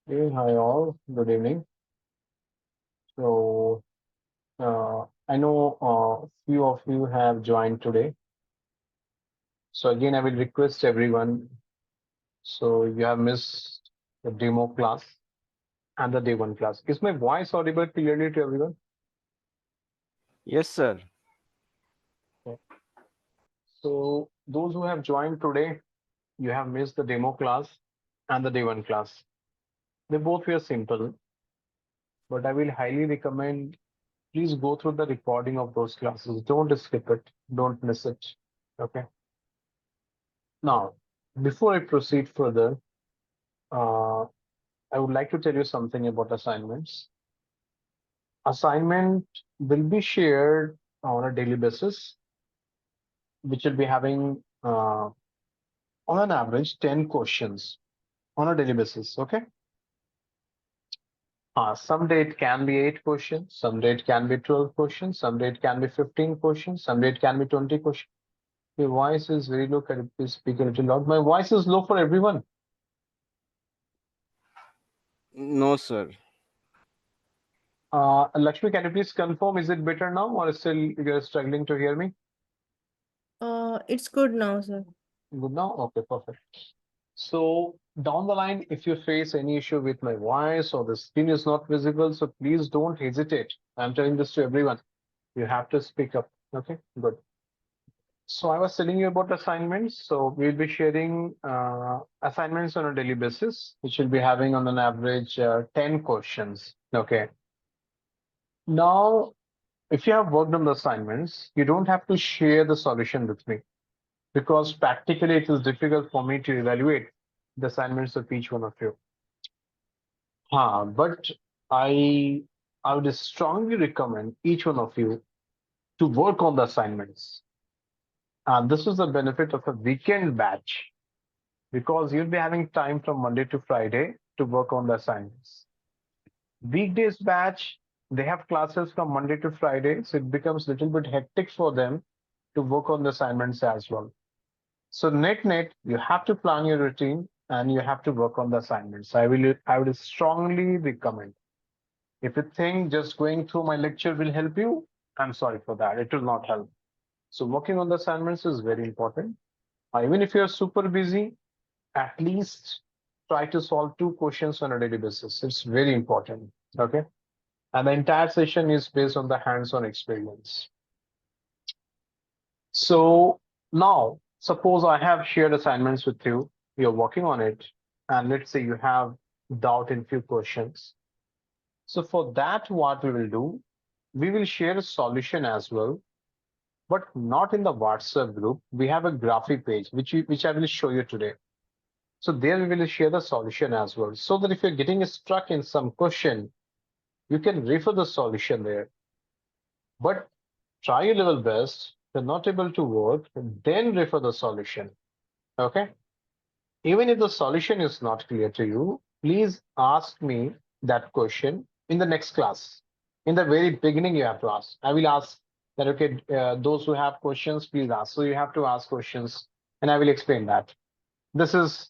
Hey, hi all. Good evening. So, I know few of you have joined today. So again, I will request everyone. So you have missed the demo class and the day one class. Is my voice audible clearly to everyone? Yes, sir. Okay. So those who have joined today, you have missed the demo class and the day one class. They both were simple, but I will highly recommend please go through the recording of those classes. Don't skip it. Don't miss it. Okay. Now, before I proceed further, uh, I would like to tell you something about assignments. Assignment will be shared on a daily basis, which will be having, on an average, 10 questions on a daily basis. Okay. Some day it can be 8 questions, some day it can be 12 questions, some day it can be 15 questions, some day it can be 20 questions. Your voice is very low. Can you please speak a little loud? My voice is low for everyone. No, sir. Lakshmi, can you please confirm? Is it better now, or still you're struggling to hear me? It's good now, sir. Good now? Okay, perfect. So down the line, if you face any issue with my voice or the screen is not visible, so please don't hesitate. I'm telling this to everyone. You have to speak up. Okay, good. So I was telling you about assignments. So we'll be sharing assignments on a daily basis, which will be having on an average 10 questions. Okay. Now, if you have worked on the assignments, you don't have to share the solution with me because practically it is difficult for me to evaluate the assignments of each one of you. But I I would strongly recommend each one of you to work on the assignments. This is the benefit of a weekend batch because you'll be having time from Monday to Friday to work on the assignments. Weekdays batch, they have classes from Monday to Friday, so it becomes a little bit hectic for them to work on the assignments as well. So net, you have to plan your routine and you have to work on the assignments. I would strongly recommend. If you think just going through my lecture will help you, I'm sorry for that. It will not help. So working on the assignments is very important. Even if you're super busy, at least try to solve two questions on a daily basis. It's very important. Okay. And the entire session is based on the hands-on experience. So now, suppose I have shared assignments with you, you're working on it, and let's say you have doubt in few questions. So for that, what we will do, we will share a solution as well, but not in the WhatsApp group. We have a graphic page, which I will show you today. So there we will share the solution as well, so that if you're getting stuck in some question, you can refer the solution there. But try your level best. If you're not able to work, then refer the solution. Okay. Even if the solution is not clear to you, please ask me that question in the next class. In the very beginning, you have to ask. I will ask that, okay, those who have questions, please ask. So you have to ask questions, and I will explain that. This is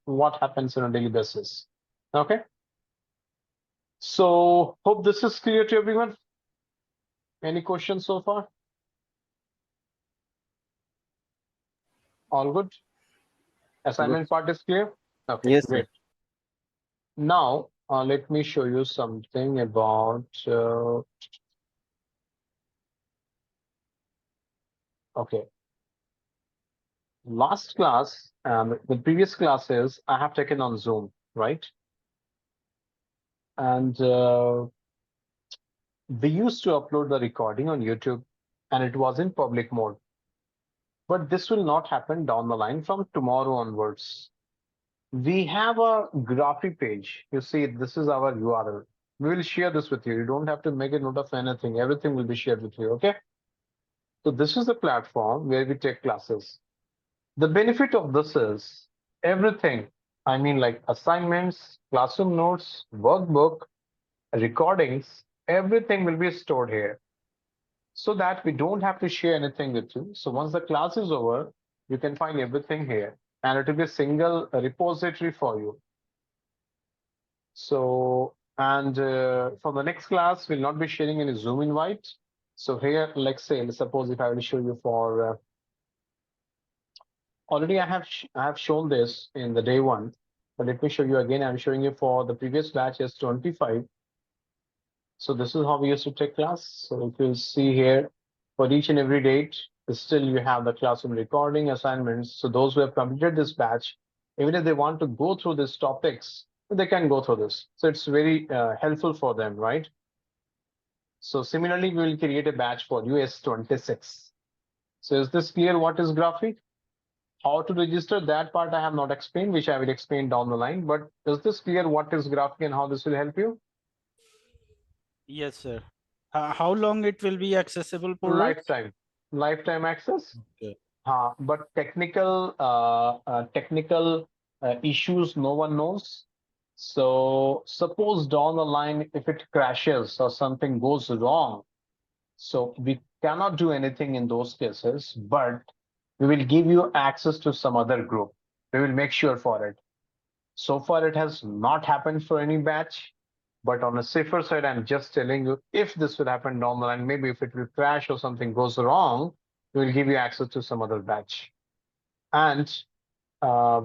what happens on a daily basis. Okay. So hope this is clear to everyone. Any questions so far? All good. Good. Assignment part is clear. Okay, Yes, sir. great. Now, let me show you something about, okay, last class, the previous classes I have taken on Zoom, right? And we used to upload the recording on YouTube and it was in public mode. But this will not happen down the line from tomorrow onwards. We have a graphic page. You see, this is our URL. We will share this with you. You don't have to make a note of anything. Everything will be shared with you, okay? So this is the platform where we take classes. The benefit of this is everything. I mean, like assignments, classroom notes, workbook, recordings, everything will be stored here so that we don't have to share anything with you. So once the class is over, you can find everything here and it will be a single repository for you. So, and for the next class, we'll not be sharing any Zoom invite. So here, let's suppose if I will show you for already I have shown this in the day one, but let me show you again. I'm showing you for the previous batch as 25. So this is how we used to take class. So if you see here, for each and every date, still you have the classroom recording assignments. So those who have completed this batch, even if they want to go through these topics, they can go through this. So it's very helpful for them, right? So similarly, we will create a batch for US 26. So is this clear what is graphic? How to register, that part I have not explained, which I will explain down the line. But is this clear what is graphic and how this will help you? Yes, sir. How long it will be accessible for us? Lifetime access. Okay. But technical issues no one knows. So suppose down the line if it crashes or something goes wrong, so we cannot do anything in those cases, but we will give you access to some other group. We will make sure for it. So far, it has not happened for any batch, but on a safer side, I'm just telling you if this will happen down the line, maybe if it will crash or something goes wrong, we will give you access to some other batch. And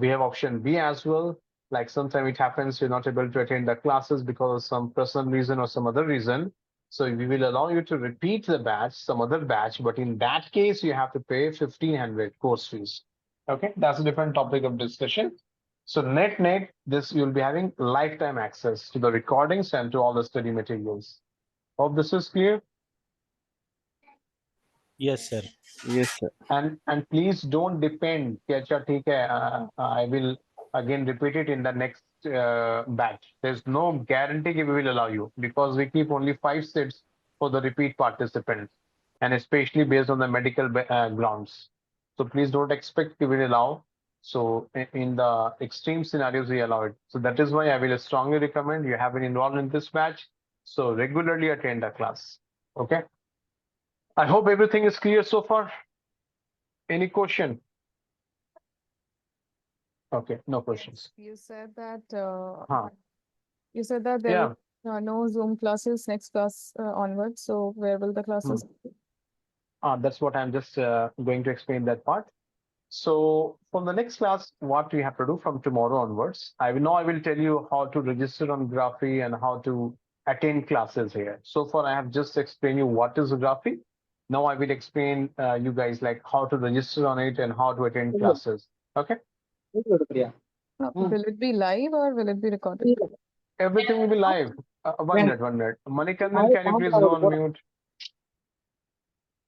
we have option B as well. Like sometimes it happens you're not able to attend the classes because of some personal reason or some other reason. So we will allow you to repeat the batch, some other batch, but in that case, you have to pay 1,500 course fees. Okay, that's a different topic of discussion. So net, this you'll be having lifetime access to the recordings and to all the study materials. Hope this is clear. Yes, sir. Yes, sir. And please don't depend कि अच्छा ठीक है I will again repeat it in the next batch. There's no guarantee that we will allow you because we keep only 5 seats for the repeat participants and especially based on the medical grounds. So please don't expect we will allow. So in the extreme scenarios we allow it. So that is why I will strongly recommend you have been involved in this batch. So regularly attend the class. Okay. I hope everything is clear so far. Any question? Okay, no questions. You said that Huh. there Yeah, will no Zoom classes next class onwards. So where will the classes be? that's what I'm just going to explain that part. So from the next class, what we have to do from tomorrow onwards, I will tell you how to register on Graphy and how to attend classes here. So far, I have just explained you what is Graphy. Now I will explain you guys like how to register on it and how to attend classes. Okay. Hmm. Will it be live or will it be recorded? Everything will be live. One minute, 1 minute. Manikandan, can you please go on mute?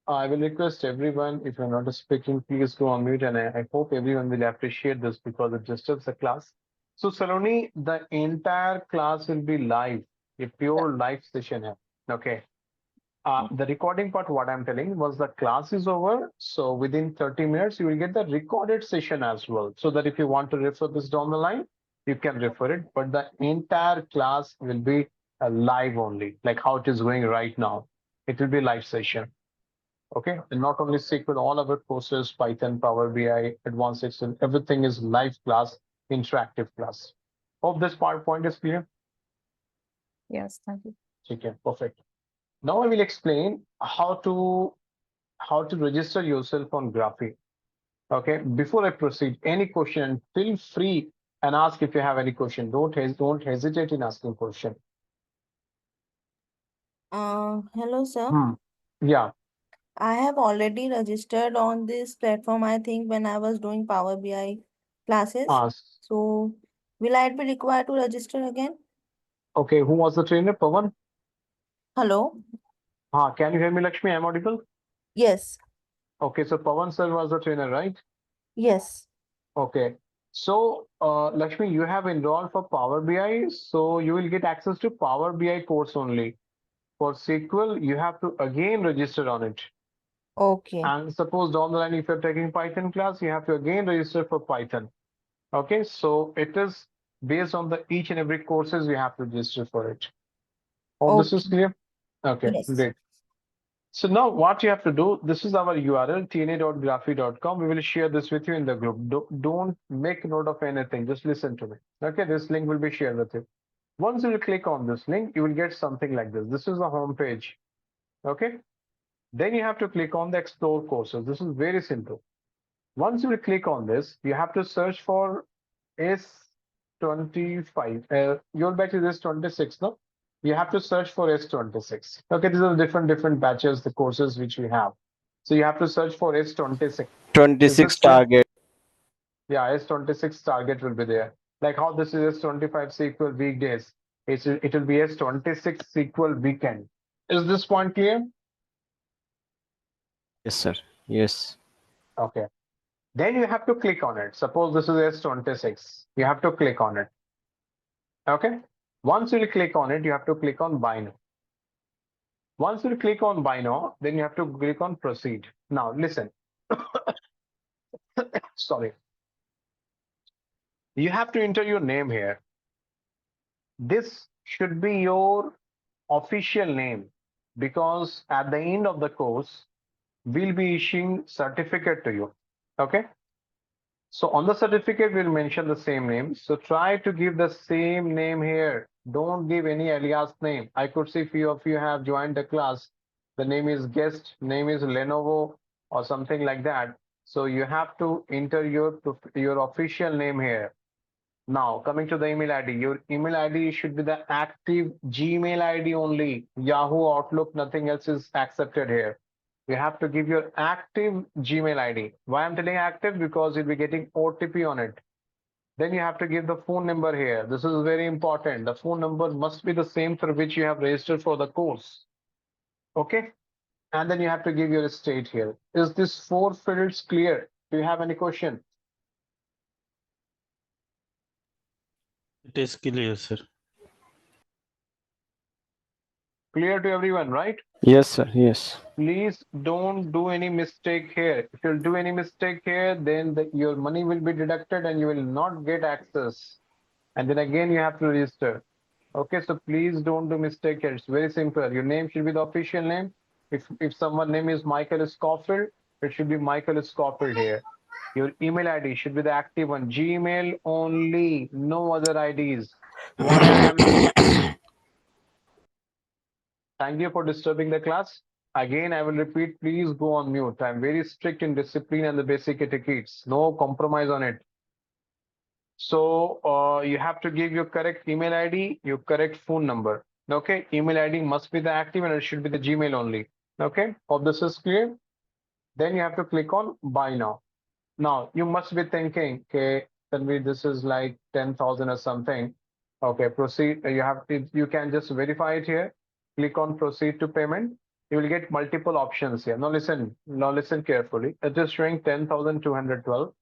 I will request everyone, if you're not speaking, please go on mute, and I hope everyone will appreciate this because it disturbs the class. So, Saloni, the entire class will be live, a pure live session. Hai. Okay. The recording part, what I'm telling was the class is over. So within 30 minutes, you will get the recorded session as well. So that if you want to refer this down the line, you can refer it. But the entire class will be live only, like how it is going right now. It will be live session. Okay, and not only SQL, all our courses, Python, Power BI, Advanced Excel, everything is live class, interactive class. Hope this PowerPoint is clear. Yes, thank you. Okay, perfect. Now I will explain how to register yourself on Graphy. Okay, before I proceed, any question, feel free and ask if you have any question. Don't hesitate in asking question. Hello, sir. Yeah. I have already registered on this platform, I think, when I was doing Power BI classes. Ask. So, will I be required to register again? Okay, who was the trainer? Pawan? Hello? Can you hear me, Lakshmi? I'm audible? Yes. Okay, so Pawan sir was the trainer, right? Yes. Okay. So, Lakshmi, you have enrolled for Power BI, so you will get access to Power BI course only. For SQL, you have to again register on it. Okay. And suppose down the line, if you're taking Python class, you have to again register for Python. Okay, so it is based on the each and every courses you have to register for it. Hope this is Okay. clear. Okay, Yes. great. So now what you have to do, this is our URL, tna.graphy.com. We will share this with you in the group. Don't make note of anything. Just listen to me. Okay, this link will be shared with you. Once you click on this link, you will get something like this. This is the home page. Okay. Then you have to click on the explore courses. This is very simple. Once you click on this, you have to search for S25. Your batch is S26, no? You have to search for S26. Okay, these are different batches, the courses which we have. So you have to search for S26. 26 target. Yeah, S26 target will be there. Like how this is S25 SQL weekdays. It will be S26 SQL weekend. Is this point clear? Yes, sir. Yes. Okay. Then you have to click on it. Suppose this is S26. You have to click on it. Okay. Once you click on it, you have to click on buy now. Once you click on buy now, then you have to click on proceed. Now listen. Sorry. You have to enter your name here. This should be your official name because at the end of the course, we'll be issuing certificate to you. Okay. So on the certificate, we'll mention the same name. So try to give the same name here. Don't give any alias name. I could see few of you have joined the class. The name is guest, name is Lenovo or something like that. So you have to enter your official name here. Now coming to the email ID, your email ID should be the active Gmail ID only. Yahoo, Outlook, nothing else is accepted here. You have to give your active Gmail ID. Why I'm telling active? Because you'll be getting OTP on it. Then you have to give the phone number here. This is very important. The phone number must be the same for which you have registered for the course. Okay. And then you have to give your state here. Is this 4 fields clear? Do you have any question? It is clear, sir. Clear to everyone, right? Yes, sir. Yes. Please don't do any mistake here. If you do any mistake here, then your money will be deducted and you will not get access. And then again, you have to register. Okay, so please don't do mistake here. It's very simple. Your name should be the official name. If someone name is Michael Scofield, it should be Michael Scofield here. Your email ID should be the active one. Gmail only, no other IDs. What I am Thank you for disturbing the class. Again, I will repeat, please go on mute. I'm very strict in discipline and the basic etiquettes. No compromise on it. So you have to give your correct email ID, your correct phone number. Okay, email ID must be the active and it should be the Gmail only. Okay, hope this is clear. Then you have to click on buy now. Now you must be thinking, okay, Tanvi, this is like 10,000 or something. Okay, proceed. You can just verify it here. Click on proceed to payment. You will get multiple options here. Now listen carefully. It is showing 10,212.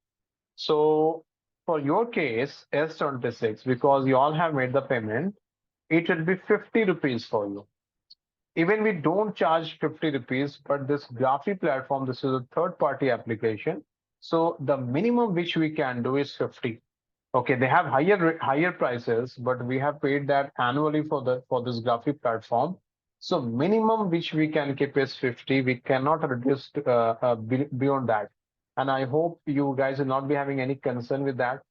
So for your case, S26, because you all have made the payment, it will be 50 rupees for you. Even we don't charge 50 rupees, but this Graphy platform, this is a third party application. So the minimum which we can do is 50. Okay, they have higher prices, but we have paid that annually for this Graphy platform. So minimum which we can keep is 50. We cannot reduce beyond that. And I hope you guys will not be having any concern with that.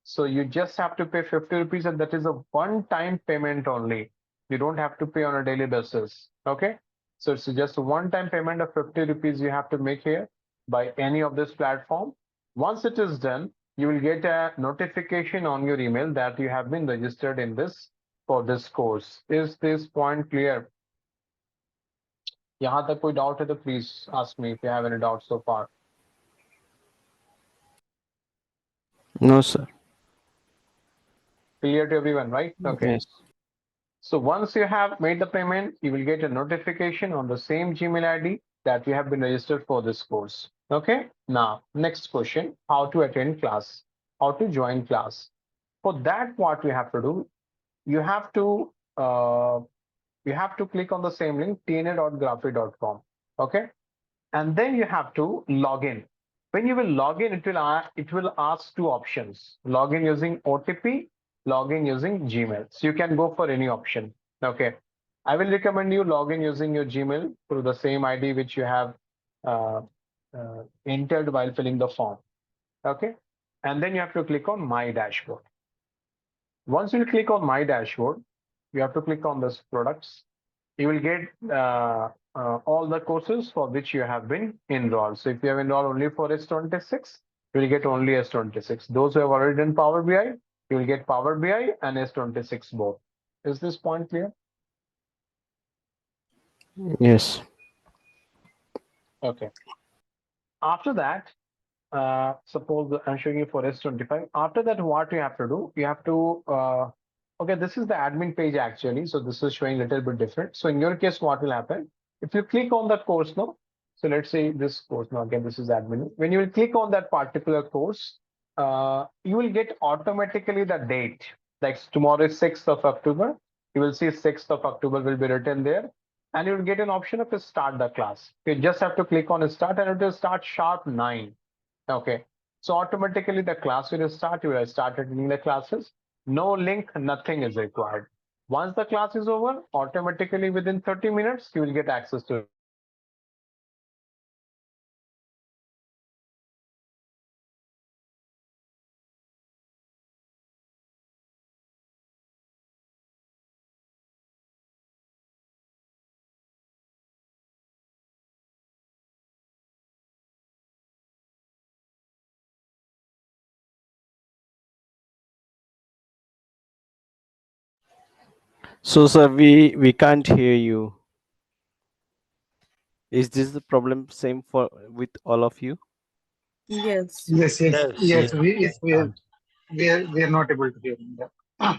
So you just have to pay 50 rupees, and that is a one-time payment only. You don't have to pay on a daily basis. Okay, so it's just a one-time payment of 50 rupees you have to make here by any of this platform. Once it is done, you will get a notification on your email that you have been registered in this for this course. Is this point clear? यहाँ तक कोई doubt है तो please ask me if you have any doubts so far. No, sir. Clear to everyone, right? Okay. Yes. So once you have made the payment, you will get a notification on the same Gmail ID that you have been registered for this course. Okay. Now, next question, how to attend class, how to join class. For that, what we have to do, you have to click on the same link, tna.graphy.com. Okay. And then you have to log in. When you will log in, it will ask two options: log in using OTP, log in using Gmail. So you can go for any option. Okay, I will recommend you log in using your Gmail through the same ID which you have entered while filling the form. Okay, and then you have to click on My Dashboard. Once you click on My Dashboard, You have to click on this products. You will get all the courses for which you have been enrolled. So if you have enrolled only for S26, you will get only S26. Those who have already done Power BI, you will get Power BI and S26 both. Is this point clear? Yes. Okay. After that, suppose I'm showing you for S25. After that, what you have to do, you have to, okay, this is the admin page actually. So this is showing a little bit different. So in your case, what will happen? If you click on the course now, so let's say this course now, again, this is admin. When you will click on that particular course, you will get automatically the date. Like tomorrow is 6th of October. You will see 6th of October will be written there. And you will get an option of start the class. You just have to click on start and it will start sharp 9. Okay. So automatically the class will start. You will start attending the classes. No link, nothing is required. Once the class is over, automatically within 30 minutes, you will get access to So, sir, we can't hear you. Is this the problem same for with all of you? Yes. Yes, yes, Yes, yes. yes. We are not able to hear him. Yeah.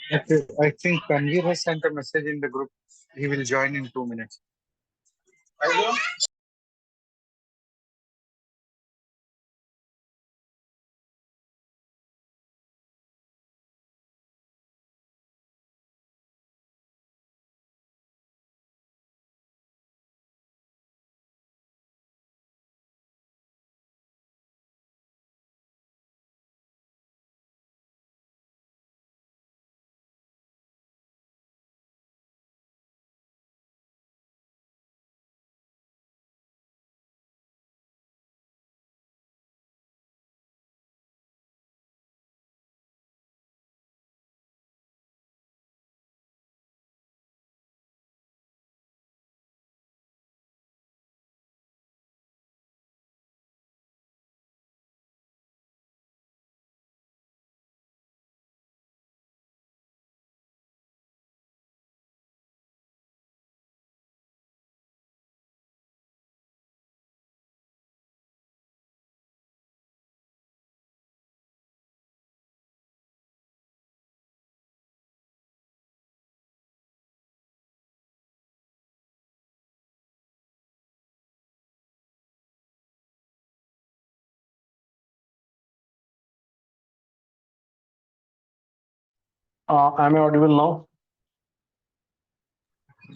Okay, I think Tanvir has sent a message in the group. He will join in 2 minutes. Am I audible now?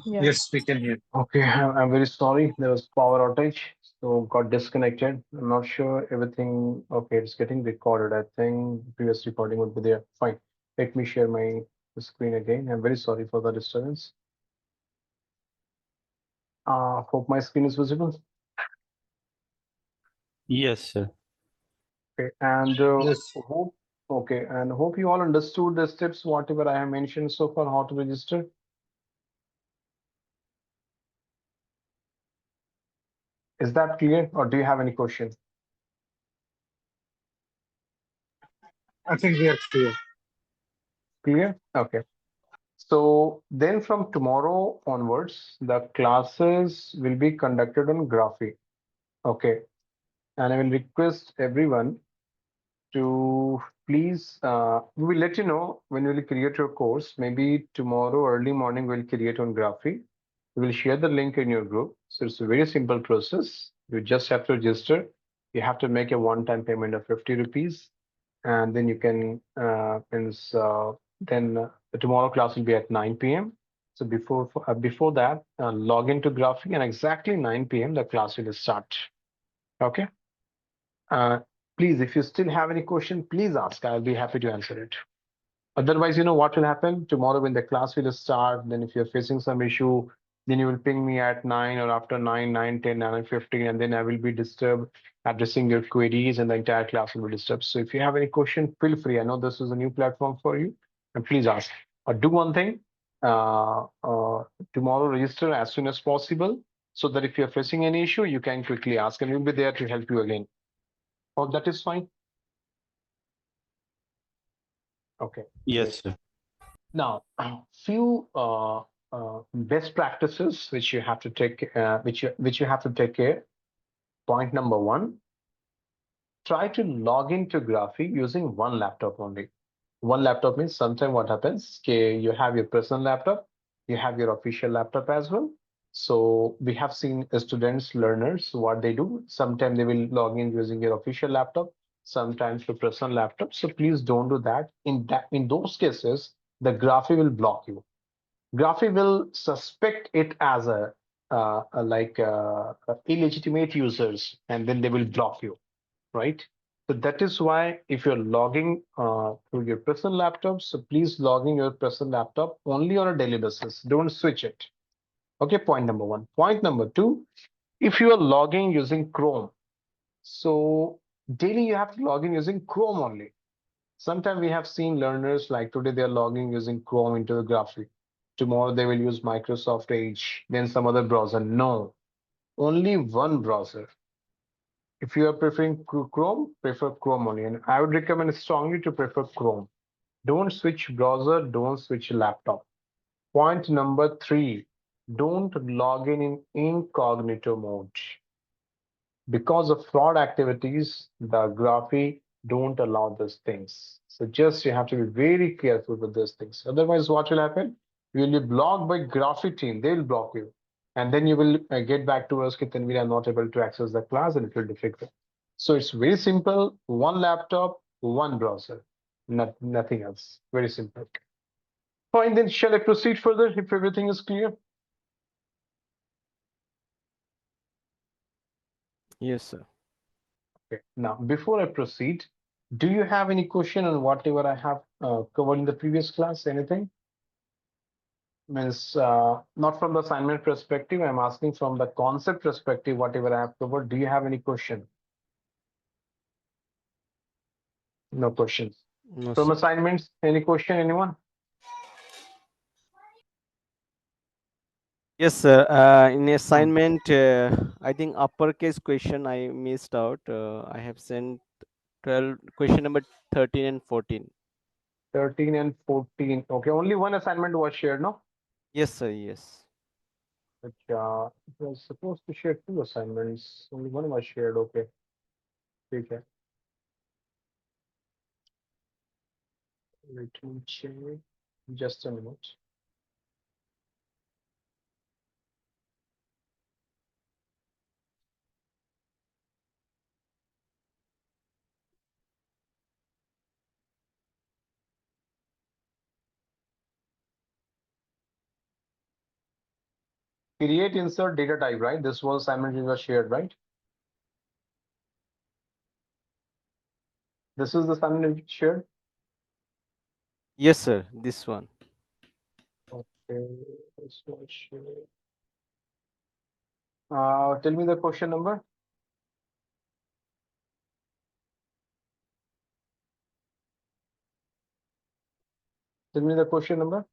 Yeah. Yes, we can hear. Okay, I'm very sorry. There was power outage, so got disconnected. I'm not sure everything. Okay, it's getting recorded. I think previous recording would be there. Fine. Let me share my screen again. I'm very sorry for the disturbance. Hope my screen is visible. Yes, sir. Okay, and Yes, hope okay, and hope you all understood the steps, whatever I have mentioned so far, how to register. Is that clear, or do you have any question? I think we are clear. Clear? Okay. So then from tomorrow onwards, the classes will be conducted on Graphy. Okay. And I will request everyone to please, we will let you know when we will create your course. Maybe tomorrow early morning we'll create on Graphy. We will share the link in your group. So it's a very simple process. You just have to register. You have to make a one-time payment of 50 rupees, and then you can then the tomorrow class will be at 9 p.m. So before that, log into Graphy, and exactly 9 p.m. the class will start. Okay. Uh, please, if you still have any question, please ask. I'll be happy to answer it. Otherwise, you know what will happen tomorrow when the class will start. Then, if you're facing some issue, then you will ping me at 9 or after 9, 9, 10, 9:15, and then I will be disturbed addressing your queries, and the entire class will be disturbed. So, if you have any question, feel free. I know this is a new platform for you, and please ask. Or do one thing. Uh, uh, Tomorrow, register as soon as possible, so that if you're facing any issue, you can quickly ask, and we'll be there to help you again. Oh, that is fine. Okay. Yes, sir. Now, few best practices which you have to take, which you have to take care. Point number one: try to log into Graphy using one laptop only. One laptop means sometimes what happens, okay, you have your personal laptop, you have your official laptop as well. So we have seen students, learners, what they do. Sometimes they will log in using your official laptop, sometimes your personal laptop. So please don't do that. In those cases, the Graphy will block you. Graphy will suspect it as a illegitimate users, and then they will block you, right? So that is why if you're logging through your personal laptop, so please log in your personal laptop only on a daily basis. Don't switch it. Okay, point number one. Point number two, if you are logging using Chrome, so daily you have to log in using Chrome only. Sometimes we have seen learners like today they're logging using Chrome into the Graphic. Tomorrow they will use Microsoft Edge, then some other browser. No, only one browser. If you are preferring Chrome, prefer Chrome only. And I would recommend strongly to prefer Chrome. Don't switch browser, don't switch laptop. Point number three, don't log in incognito mode. Because of fraud activities, the Graphy don't allow those things. So just you have to be very careful with those things. Otherwise, what will happen? You will be blocked by Graphy team. They will block you. And then you will get back to us, Kitan, we are not able to access the class and it will be difficult. So it's very simple. One laptop, one browser, nothing else. Very simple. Fine, then shall I proceed further if everything is clear? Yes, sir. Okay. Now, before I proceed, do you have any question on whatever I have covered in the previous class? Anything? Means not from the assignment perspective. I'm asking from the concept perspective. Whatever I have covered. Do you have any question? No questions. No, From sir. assignments, any question? Anyone? Yes, sir. In assignment, I think uppercase question I missed out. I have sent 12 question number 13 and 14. 13 and 14. Okay, only one assignment was shared, no? Yes, sir. Yes. But it was supposed to share two assignments. Only one was shared. Okay. Okay. Let me check. Just a minute. Create insert data type, right? This was assignment we was shared, right? This is the assignment we shared. Yes, sir. This one. Okay, this was shared. Tell me the question number. Tell me the question number.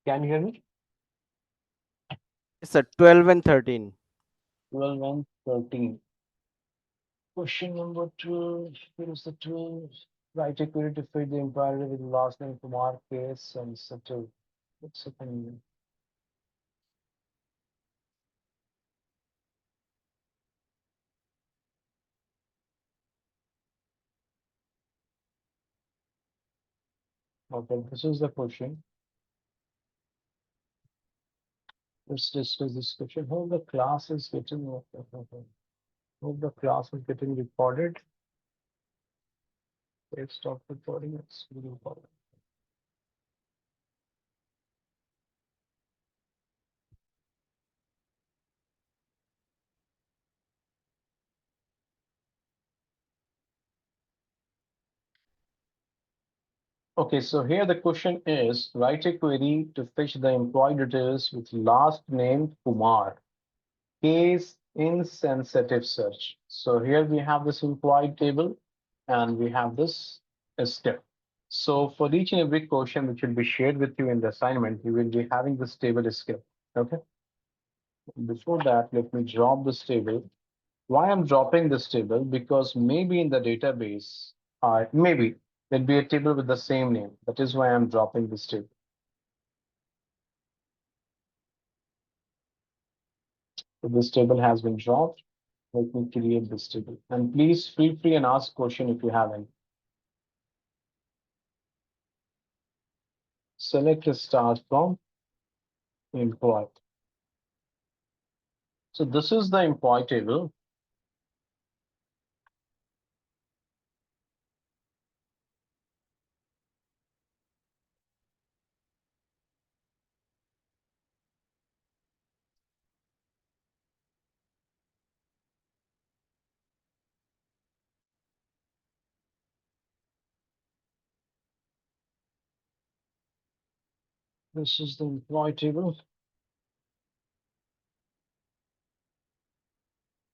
Can you hear me? Yes, sir. 12 and 13. 12 and 13. Question number 12. Here is the 12. Write a query to fit the inquiry with last name Kumar case and settle. What's happening? Okay, this is the question. Let's discuss this question. How the class is getting how the class is getting recorded. Let's stop recording. It's recorded. Okay, so here the question is write a query to fetch the employee details with last name Kumar. Case insensitive search. So here we have this employee table and we have this step. So for each and every question which will be shared with you in the assignment, you will be having this table skill. Okay. Before that, let me drop this table. Why I'm dropping this table? Because maybe in the database, maybe there'll be a table with the same name. That is why I'm dropping this table. So this table has been dropped. Let me create this table. And please feel free and ask question if you have any. Select a start from employee. So this is the employee table. This is the employee table.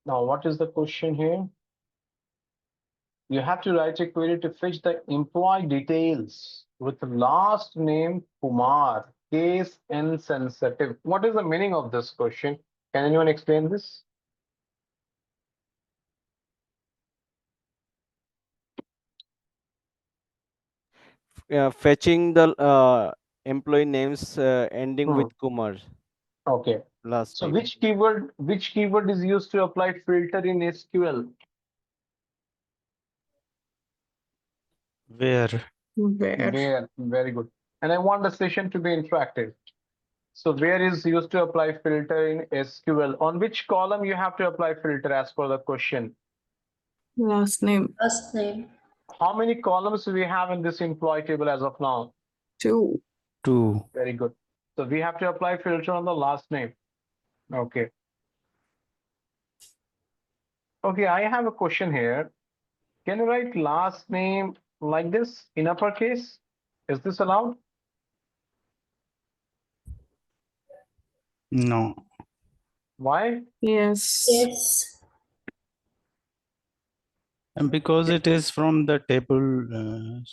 Now, what is the question here? You have to write a query to fetch the employee details with last name Kumar, case insensitive. What is the meaning of this question? Can anyone explain this? Fetching the employee names ending with Kumar Okay. last So name. which keyword is used to apply filter in SQL? Where? Where? Very good. And I want the session to be interactive. So where is used to apply filter in SQL? On which column you have to apply filter as per the question? Last name. Last name. How many columns we have in this employee table as of now? 2. 2. Very good. So we have to apply filter on the last name. Okay. Okay, I have a question here. Can you write last name like this in uppercase? Is this allowed? No. Why? Yes. Yes. And because it is from the table,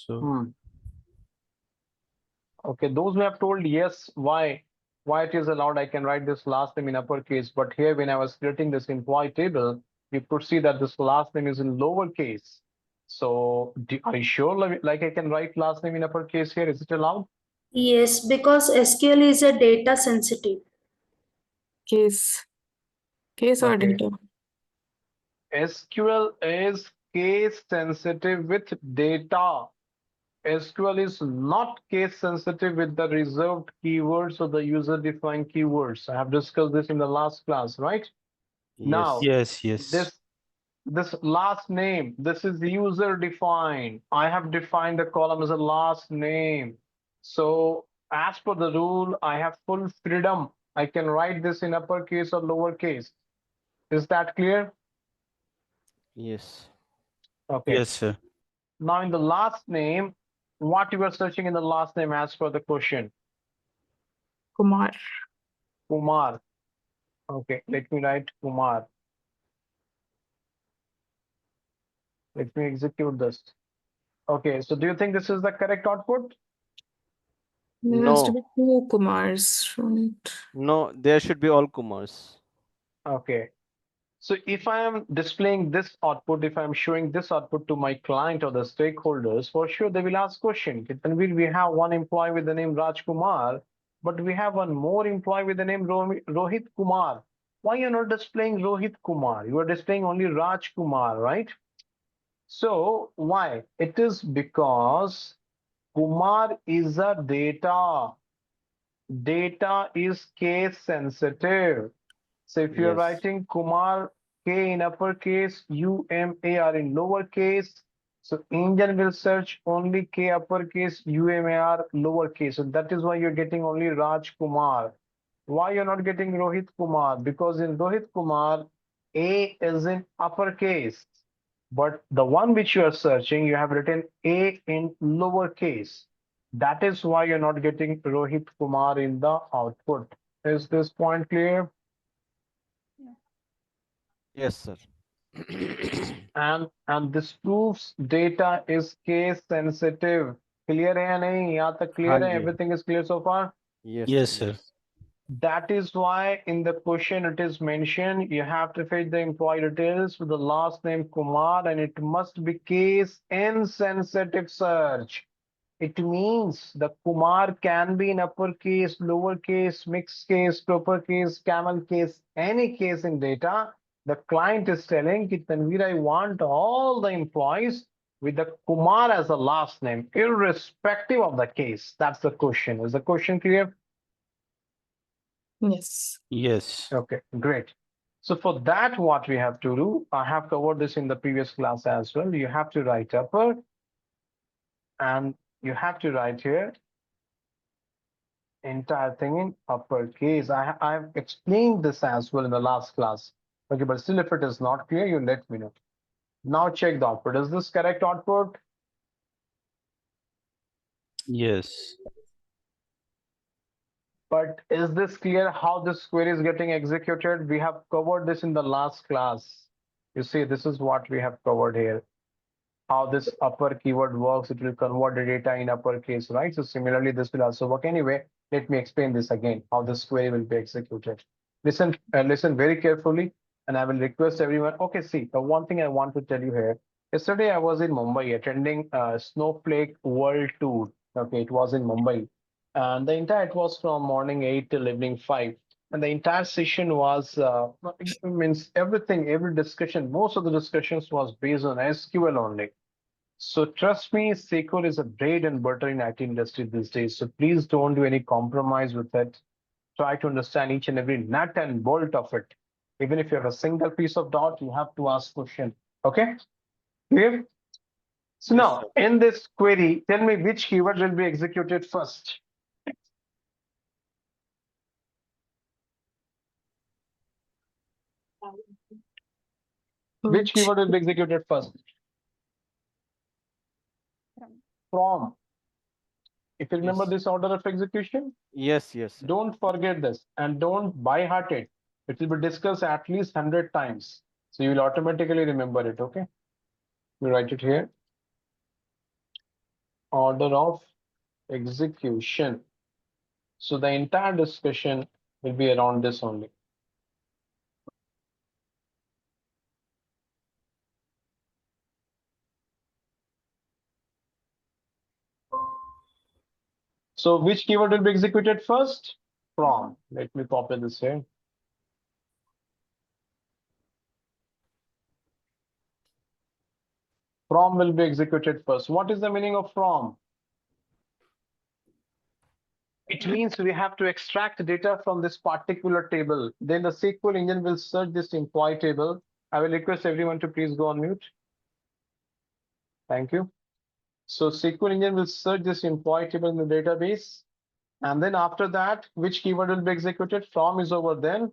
Okay, those who have told yes, why it is allowed, I can write this last name in uppercase. But here, when I was creating this employee table, you could see that this last name is in lowercase. So, are you sure? Like I can write last name in uppercase here? Is it allowed? Yes, because SQL is a data sensitive. Case. Case or Okay. data? SQL is case sensitive with data. SQL is not case sensitive with the reserved keywords or the user defined keywords. I have discussed this in the last class, right? Now, yes. this last name, this is user defined. I have defined the column as a last name. So as per the rule, I have full freedom. I can write this in uppercase or lowercase. Is that clear? Yes. Okay. Yes, sir. Now in the last name, what you are searching in the last name as per the question? Kumar. Kumar. Okay, let me write Kumar. Let me execute this. Okay, so do you think this is the correct output? There has to No, be two Kumars from it. no, there should be all Kumars. Okay. So if I am displaying this output, if I'm showing this output to my client or the stakeholders, for sure they will ask question. Tanvir, we have one employee with the name Raj Kumar, but we have one more employee with the name Rohit Kumar. Why you're not displaying Rohit Kumar? You are displaying only Raj Kumar, right? So why? It is because Kumar is a data. Data is case sensitive. So if you're Yes. writing Kumar, K in uppercase, UMAR in lowercase, so engine will search only K uppercase, UMAR lowercase. So that is why you're getting only Raj Kumar. Why you're not getting Rohit Kumar? Because in Rohit Kumar, A is in uppercase. But the one which you are searching, you have written A in lowercase. That is why you're not getting Rohit Kumar in the output. Is this point clear? Yes, sir. And this proves data is case sensitive. Clear है या नहीं? यहाँ तक clear है? Hanji. Everything is clear so far? Yes, Yes, sir. sir. Yes. That is why in the question it is mentioned you have to fetch the employee details with the last name Kumar and it must be case insensitive search. It means the Kumar can be in uppercase, lowercase, mixed case, proper case, camel case, any case in data. The client is telling कि Tanvir, I want all the employees with the Kumar as a last name, irrespective of the case. That's the question. Is the question clear? Yes. Yes. Okay, great. So for that, what we have to do, I have covered this in the previous class as well. You have to write upper and you have to write here entire thing in uppercase. I've explained this as well in the last class. Okay, but still if it is not clear, you let me know. Now check the output. Is this correct output? Yes. But is this clear how this query is getting executed? We have covered this in the last class. You see, this is what we have covered here. How this upper keyword works, it will convert the data in uppercase, right? So similarly, this will also work. Anyway, let me explain this again, how this query will be executed. Listen very carefully, and I will request everyone. Okay, see, the one thing I want to tell you here. Yesterday, I was in Mumbai attending Snowflake World Tour. Okay, it was in Mumbai, and it was from morning 8 till evening 5. And the entire session was means everything, every discussion, most of the discussions was based on SQL only. So trust me, SQL is a bread and butter in IT industry these days. So please don't do any compromise with it. Try to understand each and every nut and bolt of it. Even if you have a single piece of doubt, you have to ask question. Okay? Clear? So Yes, now sir. in this query, tell me which keyword will be executed first. Which keyword will be executed first? From. If you remember Yes. this order of execution, Yes, yes, sir. don't forget this and don't by heart it. It will be discussed at least 100 times. So you will automatically remember it, okay? We write it here. Order of execution. So the entire discussion will be around this only. So which keyword will be executed first? From. Let me copy this here. From will be executed first. What is the meaning of from? It means we have to extract data from this particular table. Then the SQL engine will search this employee table. I will request everyone to please go on mute. Thank you. So SQL engine will search this employee table in the database. And then after that, which keyword will be executed? From is over. Then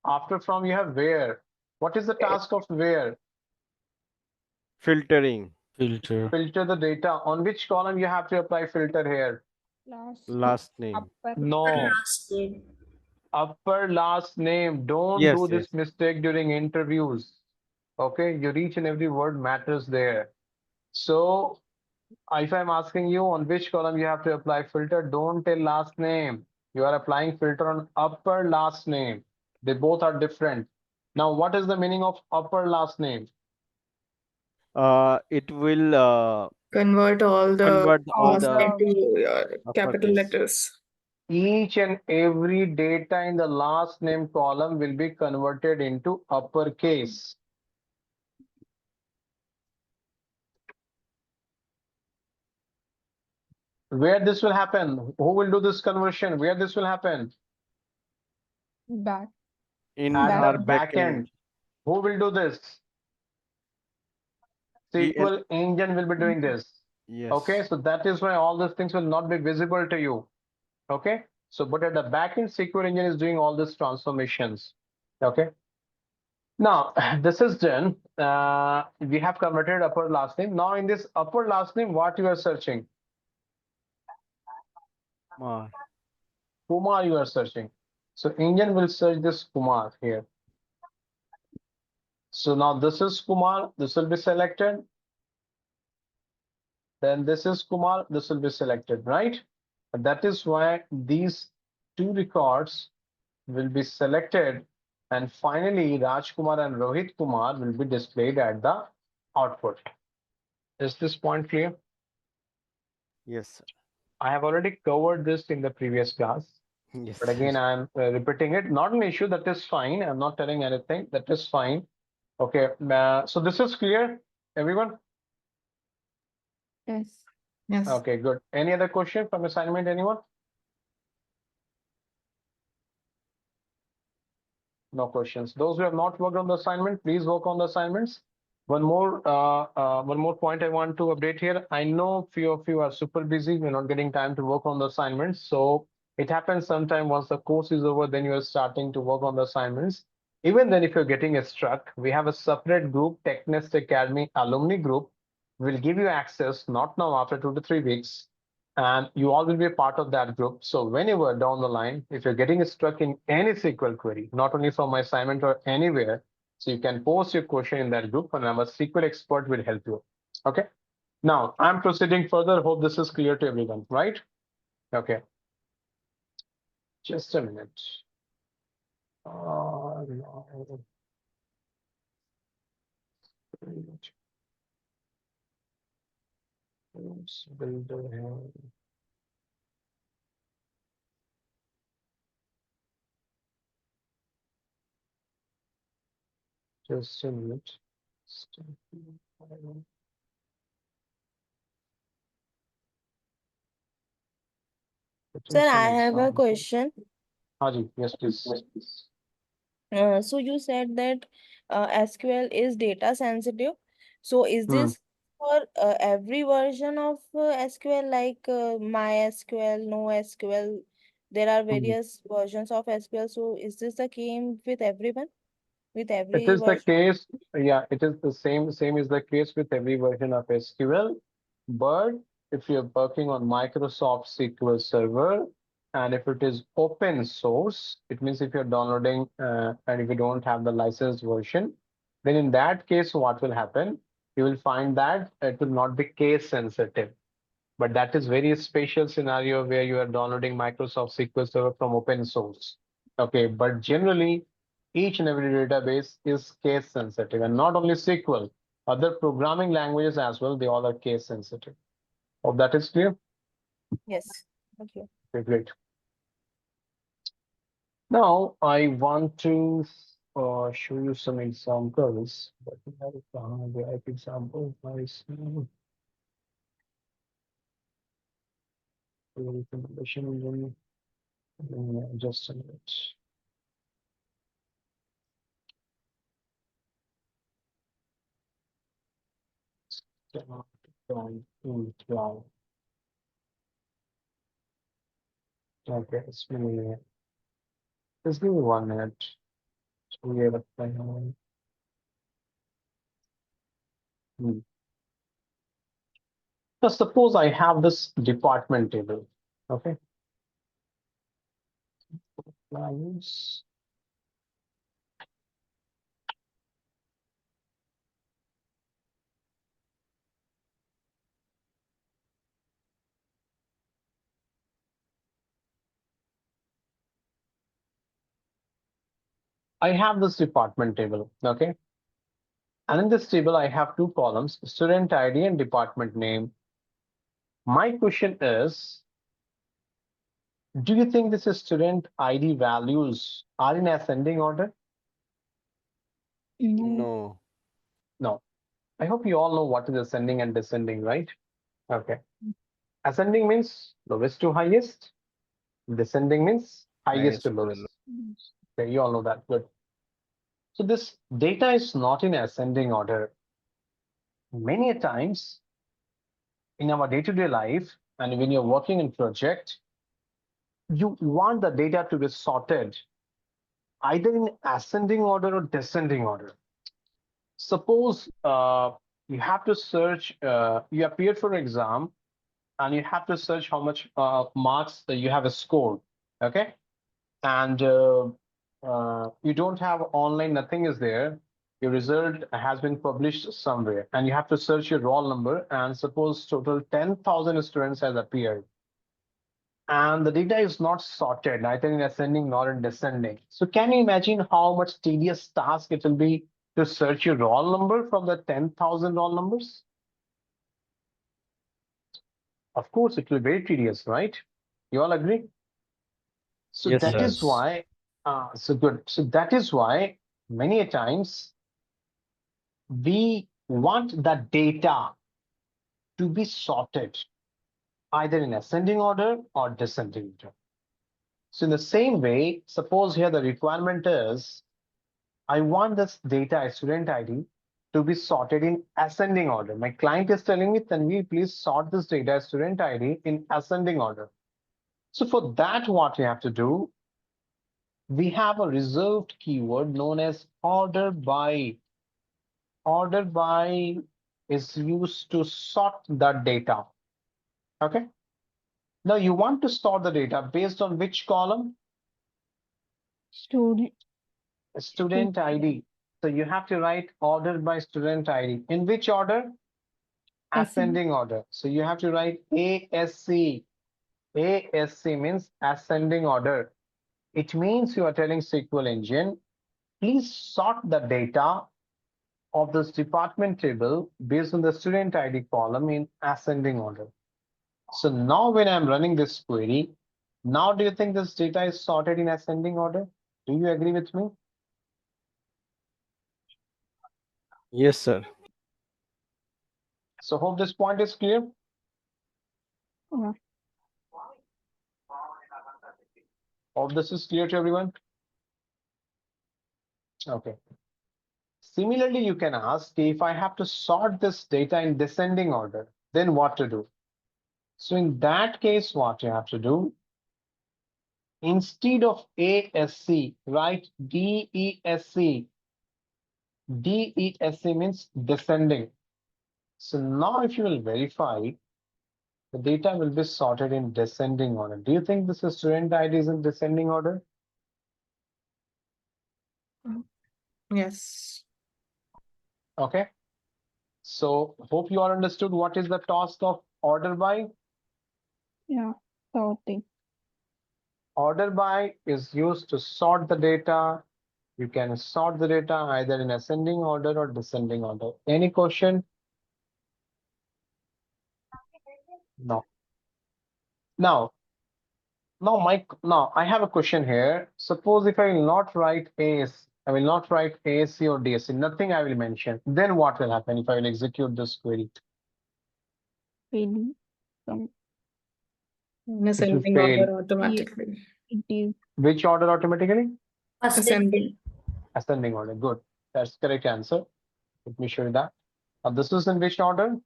after from, you have where. What is the task of where? Filtering. Filter. Filter the data. On which column you have to apply filter here? Last name. No, Last name. upper last name. Don't Yes, do yes. this mistake during interviews. Okay, your each and every word matters there. So if I'm asking you on which column you have to apply filter, don't tell last name. You are applying filter on upper last name. They both are different. Now, what is the meaning of upper last name? It will Convert all the convert all commas the into capital uppercase. letters. Each and every data in the last name column will be converted into uppercase. Where this will happen? Who will do this conversion? Where this will happen? Back. In At our the back backend. end. Who will do this? EL, SQL engine will be doing this. Okay, yes. so that is why all these things will not be visible to you. Okay, so but at the back end, SQL engine is doing all these transformations. Okay, now this is done. We have converted upper last name. Now in this upper last name, what you are searching? Uh, Kumar you are searching. So engine will search this Kumar here. So now this is Kumar, this will be selected. Then this is Kumar, this will be selected, right? That is why these two records will be selected, and finally Rajkumar and Rohit Kumar will be displayed at the output. Is this point clear? yes. I have already covered this in the previous class, Yes. but again I am repeating it. Not an issue, that is fine. I'm not telling anything, that is fine. Okay, so this is clear, everyone? Yes. Yes. Okay, good. Any other question from assignment, anyone? No questions. Those who have not worked on the assignment, please work on the assignments. One more point I want to update here. I know few of you are super busy. We're not getting time to work on the assignments. So it happens sometime once the course is over, then you are starting to work on the assignments. Even then, if you're getting stuck, we have a separate group, TechNest Academy alumni group. We'll give you access, not now, after 2 to 3 weeks, and you all will be a part of that group. So whenever down the line, if you're getting stuck in any SQL query, not only from my assignment or anywhere, so you can post your question in that group and our SQL expert will help you. Okay. Now I'm proceeding further. Hope this is clear to everyone, right? Okay. Just a minute. No. Builder here. Just a minute. Sir, I have a question. Haji, yes, please. So you said that SQL is data sensitive. So is Hmm. this for every version of SQL, like MySQL, NoSQL? There are Hmm. various versions of SQL. So is this the same with everyone, with It every is the version? case, yeah, it is the same is the case with every version of SQL. But if you're working on Microsoft SQL Server, and if it is open source, it means if you're downloading and if you don't have the licensed version, then in that case, what will happen? You will find that it will not be case sensitive. But that is very special scenario where you are downloading Microsoft SQL Server from open source. Okay, but generally, each and every database is case sensitive, and not only SQL, other programming languages as well, they all are case sensitive. Hope that is clear. Yes. Okay. Okay, great. Now I want to show you some examples. But we have the right example. Nice. Just a minute. Wow. Okay, just give me 1 minute. So we have a plan. So suppose I have this department table. Okay. Lines. I have this department table. Okay. And in this table, I have two columns, student ID and department name. My question is, do you think this is student ID values are in ascending order? No. No. I hope you all know what is ascending and descending, right? Okay. Ascending means lowest to highest. Descending means highest to lowest. Okay, you all know that. Good. So this data is not in ascending order. Many a times in our day-to-day life, and when you're working in project, you want the data to be sorted either in ascending order or descending order. Suppose you have to search, you appeared for exam and you have to search how much marks you have scored, okay? And you don't have online, nothing is there. Your result has been published somewhere and you have to search your roll number, and suppose total 10,000 students has appeared. And the data is not sorted, neither in ascending nor in descending. So can you imagine how much tedious task it will be to search your roll number from the 10,000 roll numbers? Of course, it will be very tedious, right? You all agree? So Yes, that sir. is why, so good. So that is why many a times we want the data to be sorted either in ascending order or descending order. So in the same way, suppose here the requirement is, I want this data, student ID, to be sorted in ascending order. My client is telling me, can we please sort this data, student ID, in ascending order? So for that, what you have to do, we have a reserved keyword known as order by. Order by is used to sort the data. Okay. Now you want to sort the data based on which column? Student ID. So you have to write order by student ID. In which order? Ascending order. So you have to write ASC. ASC means ascending order. It means you are telling SQL engine, please sort the data of this department table based on the student ID column in ascending order. So now when I'm running this query, now do you think this data is sorted in ascending order? Do you agree with me? Yes, sir. So hope this point is clear. Hope this is clear to everyone. Okay. Similarly, you can ask if I have to sort this data in descending order, then what to do? So in that case, what you have to do, instead of ASC, write DESC. DESC means descending. So now if you will verify, the data will be sorted in descending order. Do you think this is student ID is in descending order? Yes. Okay. So hope you all understood what is the task of order by. Yeah, sorting. Order by is used to sort the data. You can sort the data either in ascending order or descending order. Any question? No. Now I have a question here. Suppose if I will not write AS, I will not write ASC or DSC, nothing I will mention. Then what will happen if I will execute this query? Really? Some In It will ascending fail. order automatically. it is Which order automatically? Ascending. Ascending order. Good. That's correct answer. Let me show you that. Now this is in which order?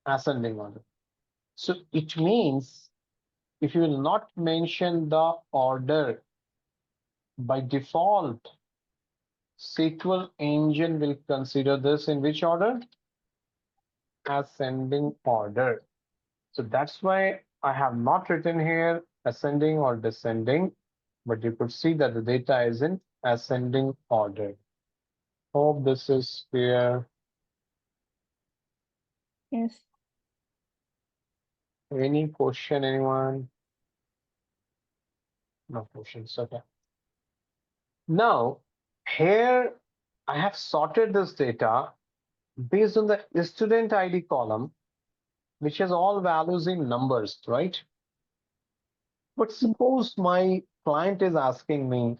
Ascending order. So it means if you will not mention the order, by default, SQL engine will consider this in which order? Ascending order. So that's why I have not written here ascending or descending, but you could see that the data is in ascending order. Hope this is clear. Yes. Any question, anyone? No questions, okay. Now, here I have sorted this data based on the student ID column, which has all values in numbers, right? But suppose my client is asking me,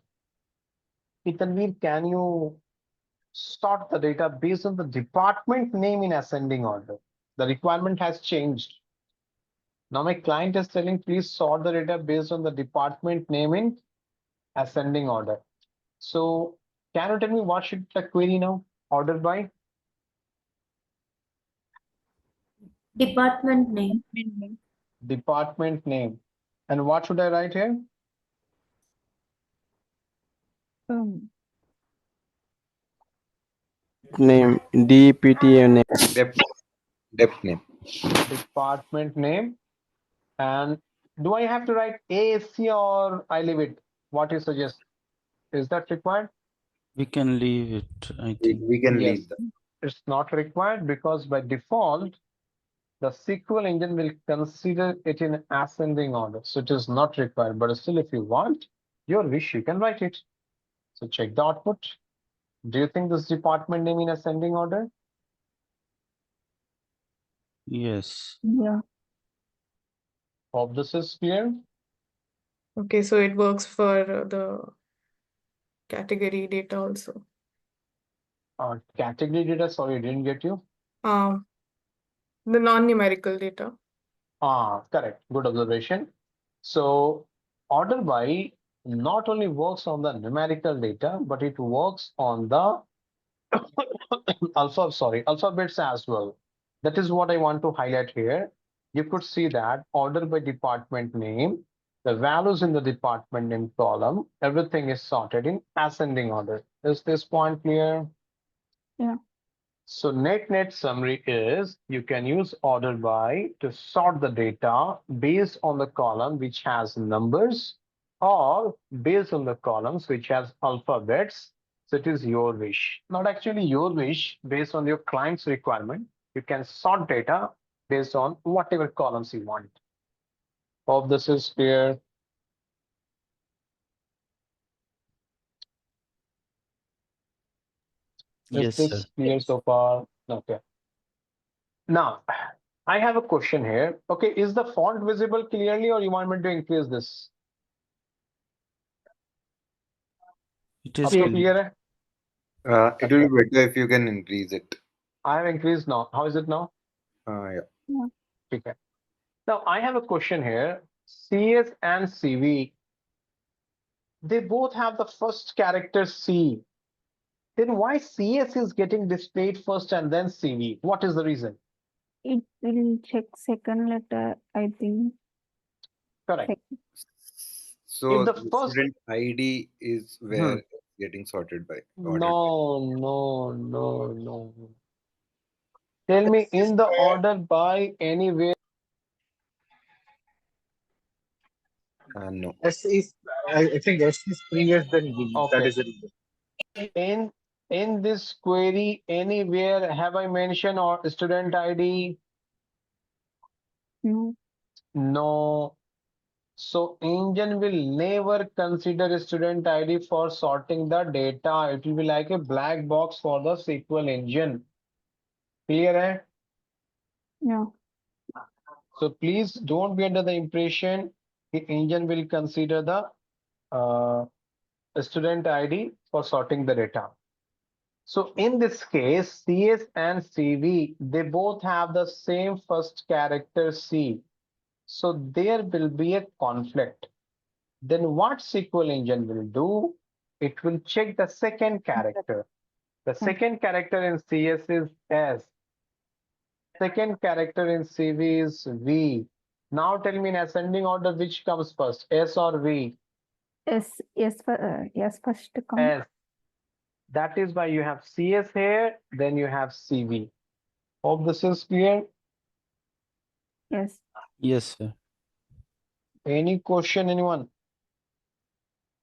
Tanveer, can you sort the data based on the department name in ascending order? The requirement has changed. Now my client is telling, please sort the data based on the department name in ascending order. So can you tell me what should the query now? Ordered by? Department name. Department name. And what should I write here? Um, Name DPTA name. Depth name. Department name. And do I have to write ASC or I leave it? What you suggest? Is that required? We can leave it, I We, think. we can Yes. leave that. It's not required because by default, the SQL engine will consider it in ascending order. So it is not required, but still if you want your wish, you can write it. So check the output. Do you think this department name in ascending order? Yes. yeah. Hope this is clear. Okay, so it works for the category data also. Category data, sorry, didn't get you. Um, the non-numerical data. Correct. Good observation. So order by not only works on the numerical data, but it works on the alphabets as well. That is what I want to highlight here. You could see that order by department name, the values in the department name column, everything is sorted in ascending order. Is this point clear? Yeah. So net summary is you can use order by to sort the data based on the column which has numbers or based on the columns which has alphabets. So it is your wish, not actually your wish, based on your client's requirement. You can sort data based on whatever columns you want. Hope this is clear. Is Yes, this sir. clear so far? Okay. Now, I have a question here. Okay, is the font visible clearly or you want me to increase this? It is Up to clear. clear? It will be better if you can increase it. I have increased now. How is it now? Yeah. Okay. Now I have a question here. CS and CV, they both have the first character C. Then why CS is getting displayed first and then CV? What is the reason? It will check second letter, I think. Correct. So If the the first student ID is where it's getting sorted by. ordered by. no. Tell me in the order by anywhere. No. S is, I think S is previous than B. That Okay. is the reason. In this query, anywhere have I mentioned or student ID? No. No. So engine will never consider student ID for sorting the data. It will be like a black box for the SQL engine. Clear? Eh? Yeah. So please don't be under the impression the engine will consider the student ID for sorting the data. So in this case, CS and CV, they both have the same first character C. So there will be a conflict. Then what SQL engine will do? It will check the second character. The second character in CS is S. Second character in CV is V. Now tell me in ascending order which comes first, S or V? Yes, first come. S. That is why you have CS here, then you have CV. Hope this is clear. Yes. Yes, sir. Any question, anyone?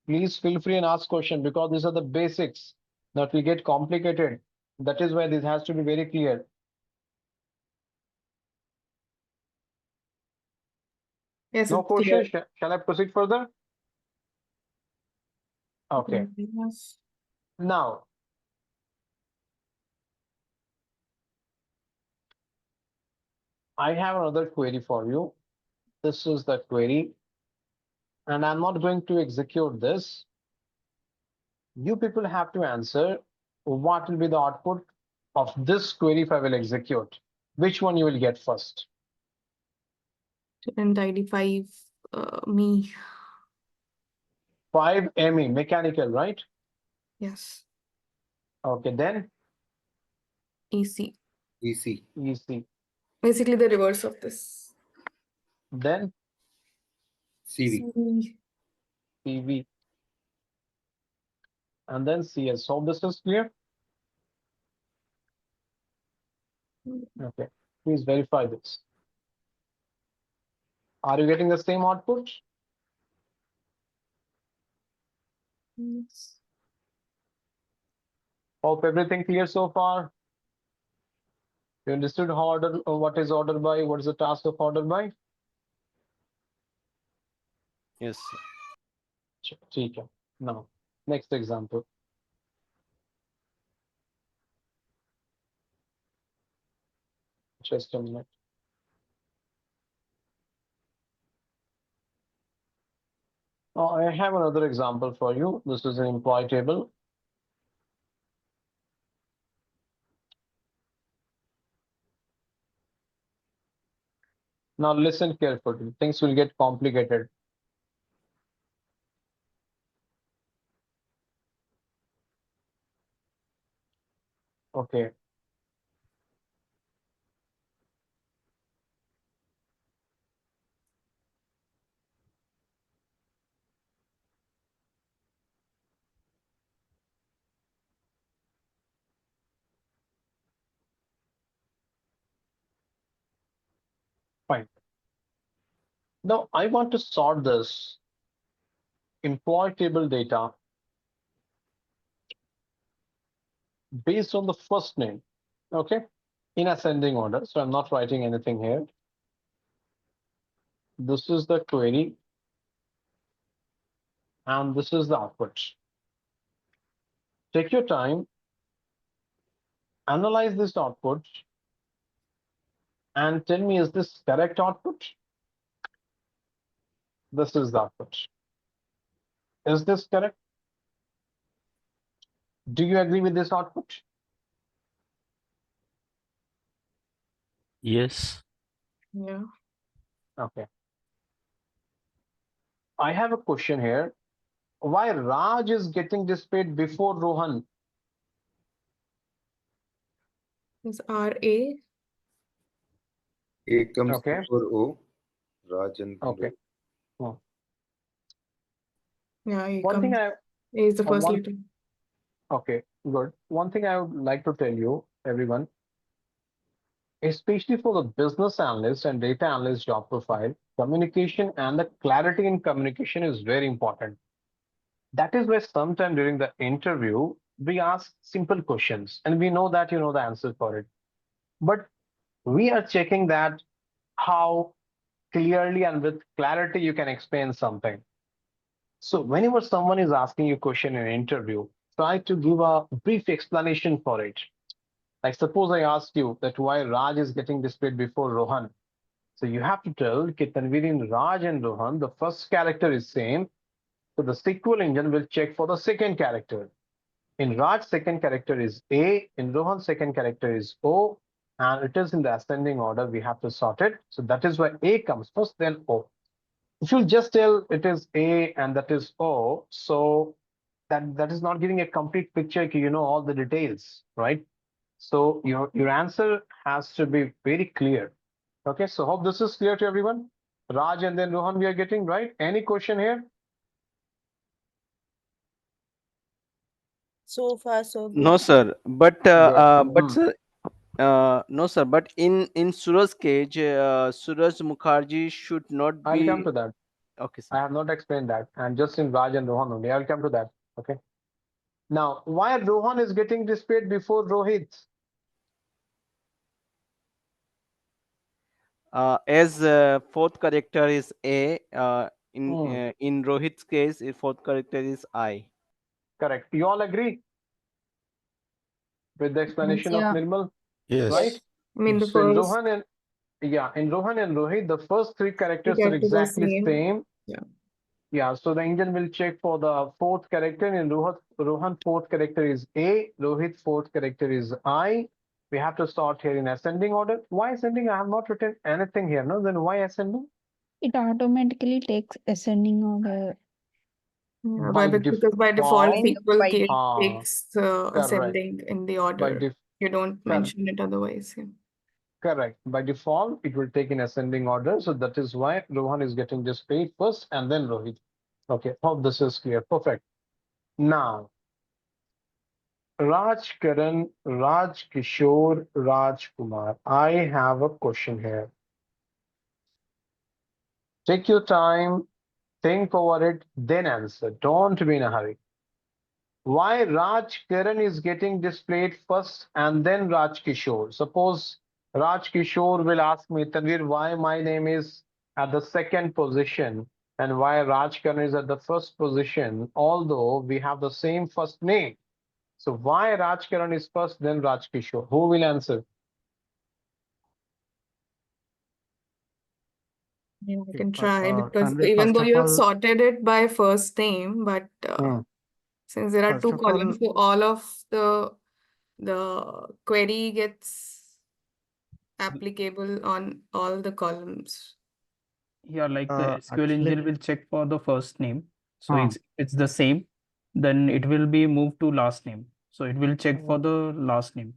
Please feel free and ask question because these are the basics that will get complicated. That is why this has to be very clear. Yes, No it's clear. question. Shall I proceed further? Okay. Yes. Now, I have another query for you. This is the query, and I'm not going to execute this. You people have to answer what will be the output of this query if I will execute. Which one you will get first? And ID5, me. 5 ME, mechanical, right? Yes. Okay, then EC. EC. EC. Basically the reverse of this. Then CV. C. PV. And then CS. So this is clear? Okay. Please verify this. Are you getting the same output? Yes. Hope everything clear so far. You understood how order, what is order by, what is the task of order by? Yes, sir. ठीक है. Now, next example. Just a minute. Now, I have another example for you. This is an employee table. Now listen carefully. Things will get complicated. Okay. Fine. Now I want to sort this employee table data based on the first name. Okay. In ascending order. So I'm not writing anything here. This is the query. And this is the output. Take your time, analyze this output, and tell me, is this correct output? This is the output. Is this correct? Do you agree with this output? Yes. Yeah. Okay. I have a question here. Why Raj is getting displayed before Rohan? Is RA. A comes Okay. before O. Raj and Okay. Ro. Yeah, A One thing comes. I A is the first one letter. okay, good. One thing I would like to tell you, everyone, especially for the business analyst and data analyst job profile, communication and the clarity in communication is very important. That is why sometime during the interview, we ask simple questions and we know that you know the answer for it. But we are checking that how clearly and with clarity you can explain something. So whenever someone is asking you a question in an interview, try to give a brief explanation for it. Like suppose I asked you that why Raj is getting displayed before Rohan. So you have to tell that within Raj and Rohan, the first character is same. So the SQL engine will check for the second character. In Raj, second character is A. In Rohan, second character is O. And it is in the ascending order. We have to sort it. So that is why A comes first, then O. If you just tell it is A and that is O, so that is not giving a complete picture. You know all the details, right? So your answer has to be very clear. Okay, so hope this is clear to everyone. Raj and then Rohan we are getting, right? Any question here? So far, so good. No, sir. But Good. sir, no, sir. But in Suraj's case, Suraj Mukherjee should not I'll come be. to that. Okay, I sir. have not explained that. And just in Raj and Rohan only. I'll come to that. Okay. Now, why Rohan is getting displayed before Rohit? As fourth character is A, Hmm. in Rohit's case, fourth character is I. Correct. You all agree with the Yes. explanation of Yeah. Nirmal, right? Yes. I mean, the So in first Rohan and in Rohan and Rohit, the first three three characters are characters are exactly same. same. Yeah. Yeah, so the engine will check for the fourth character. In Rohan fourth character is A, Rohit fourth character is I. We have to start here in ascending order. Why ascending? I have not written anything here, no? Then why ascending? It automatically takes ascending order. Yeah, By because by default, default, SQL ah, takes correct. ascending in the By order. def You don't cor- mention it otherwise. Yeah. correct. By default, it will take in ascending order. So that is why Rohan is getting displayed first and then Rohit. Okay, hope this is clear. Perfect. Now, Raj Karan, Raj Kishore, Raj Kumar. I have a question here. Take your time, think over it, then answer. Don't be in a hurry. Why Raj Karan is getting displayed first and then Raj Kishore? Suppose Raj Kishore will ask me, Tanvir, why my name is at the second position and why Raj Karan is at the first position, although we have the same first name. So why Raj Karan is first, then Raj Kishore? Who will answer? Yeah, I Okay, can try because Tanvir, even first though of you have all, sorted it by first name, but Hmm. since there are first two of all, columns, so all of the query gets applicable on all the columns. Yeah, like the SQL actually, engine will check for the first name. So Hmm. it's the same. Then it will be moved to last name. So it will check for the last name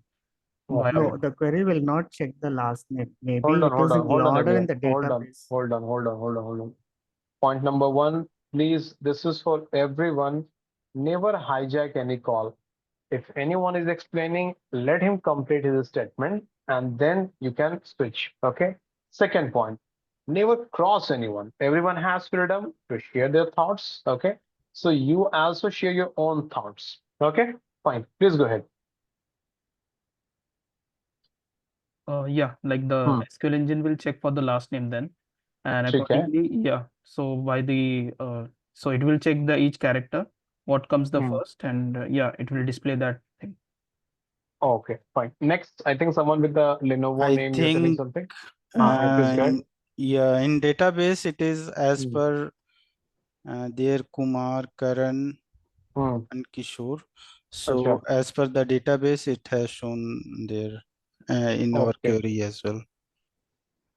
by Okay. no, the query will not check the last name. Hold Maybe on, it hold is on, in the hold on, order in everyone. the Hold on, database. hold on, hold on, hold on, hold on. Point number one, please, this is for everyone. Never hijack any call. If anyone is explaining, let him complete his statement and then you can switch. Okay. Second point, never cross anyone. Everyone has freedom to share their thoughts. Okay. So you also share your own thoughts. Okay. Fine. Please go ahead. Yeah, like the Hmm. SQL engine will check for the last name then, and Okay. accordingly, yeah. So by the so it will check the each character, what comes the Hmm. first, and yeah, it will display that thing. Okay. Fine. Next, I think someone with the Lenovo I name, you're telling think something. Yeah, please go ahead. in database it is as Hmm. per their Kumar, Karan, Hmm. and Kishore. Acha. So as per the database, it has shown there in our Okay. query as well.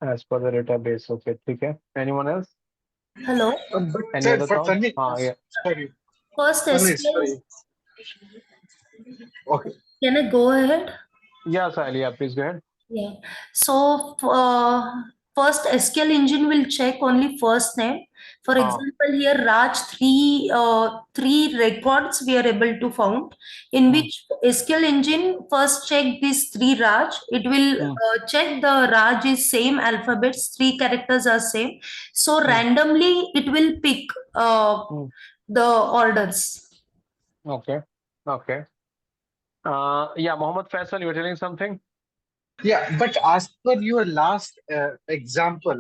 As per the database. Okay. Okay. Anyone else? Hello. But Any other for thought? Tanvir, Yeah. sorry, First Tanvir, SQL. sorry. Okay. Can I go ahead? Yeah, Sally, yeah, please go ahead. Yeah. So first SQL engine will check only first name. For Ah. example, here Raj three records we are able to found in Hmm. which SQL engine first check these three Raj. It will Hmm. check the Raj is same alphabets, three characters are same. So Hmm. randomly it will pick Hmm. the orders. Okay. Okay. Yeah, Mohammed Faisal, you were telling something? Yeah, but as per your last example,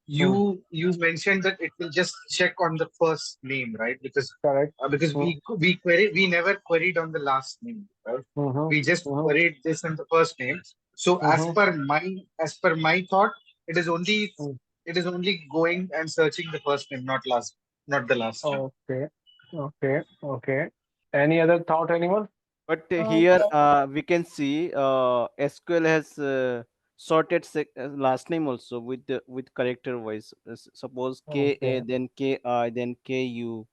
Hmm. you mentioned that it will just check on the first name, right? Correct. Because Hmm. we never queried on the last name, right? Mm-hmm. We just Mm-hmm. queried this on the first name. So Mm-hmm. as per my thought, it is only Hmm. it is only going and searching the first name, not the last name. Okay. Okay. Okay. Any other thought, anyone? But Uh, here we can see SQL has sorted last name also with with character wise. Suppose KA, Okay. then KI, then KU.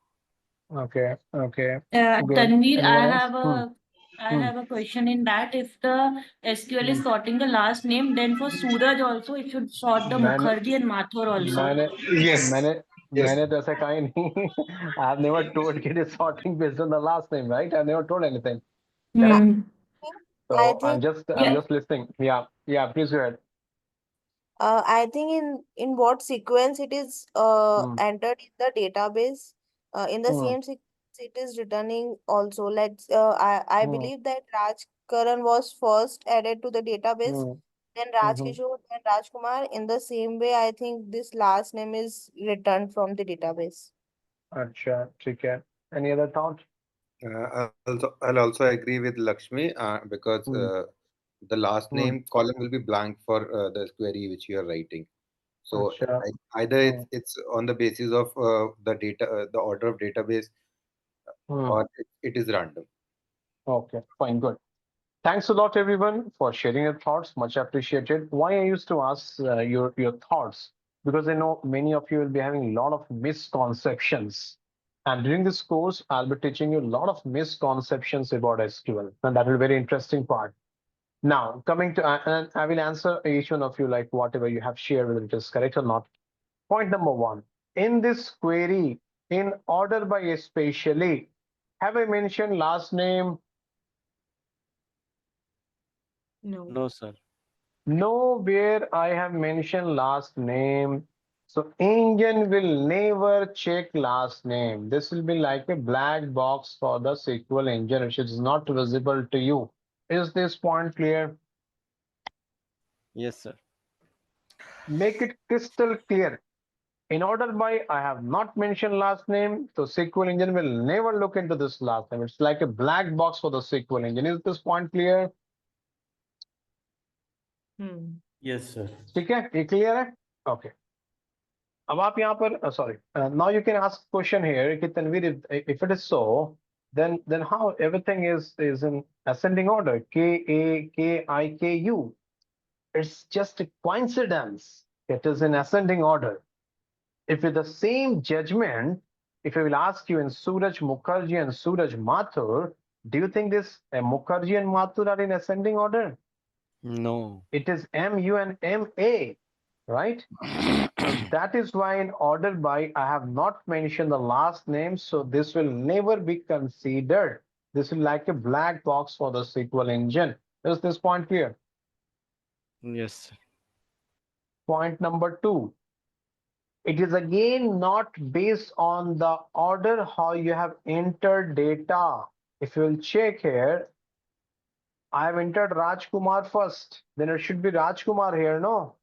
Okay. Okay. Good. Tanvir, Anyone else? Hmm. I have a question in that. If the SQL is sorting the last name, then for Suraj also it should sort the मैंने Mukherjee and Mathur also. मैंने Yes. मैंने Yes. मैंने तो ऐसा कहा ही नहीं. I have never told it is sorting based on the last name, right? I never told anything. Yeah. Hmm. So I I'm think just listening. Yeah. Please go ahead. I think in what sequence it is Hmm. entered in the database. In the Hmm. same sequence it is returning also. I Hmm. believe that Raj Karan was first added to the database, Hmm. then Raj Mhm. Kishore, then Rajkumar. In the same way, I think this last name is returned from the database. अच्छा, ठीक है. Any other thought? I'll also agree with Lakshmi because Hmm. the last Hmm. name column will be blank for the query which you are writing. So अच्छा. either Hmm. it's on the basis of the data, the order of database, Hmm. or it is random. Okay, fine, good. Thanks a lot, everyone, for sharing your thoughts. Much appreciated. Why I used to ask your thoughts? Because I know many of you will be having a lot of misconceptions. And during this course, I'll be teaching you a lot of misconceptions about SQL. And that will be very interesting part. Now, coming to, and I will answer each one of you like whatever you have shared, whether it is correct or not. Point number one, in this query, in order by especially, have I mentioned last name? No. No, sir. Nowhere I have mentioned last name. So engine will never check last name. This will be like a black box for the SQL engine, which is not visible to you. Is this point clear? Yes, sir. Make it crystal clear. In order by, I have not mentioned last name, so SQL engine will never look into this last name. It's like a black box for the SQL engine. Is this point clear? Hmm. Yes, sir. ठीक है, ये clear है? Okay. अब आप यहाँ पर sorry. Now you can ask question here कि Tanveer, if it is so, then how everything is in ascending order? KAKIKU. It's just a coincidence. It is in ascending order. If with the same judgment, if I will ask you in Suraj Mukherjee and Suraj Mathur, do you think this Mukherjee and Mathur are in ascending order? No. It is MU and MA, right? So that is why in order by, I have not mentioned the last name, so this will never be considered. This is like a black box for the SQL engine. Is this point clear? Yes, sir. Point number two. It is again not based on the order how you have entered data. If you will check here, I have entered Rajkumar first, then it should be Rajkumar here, no?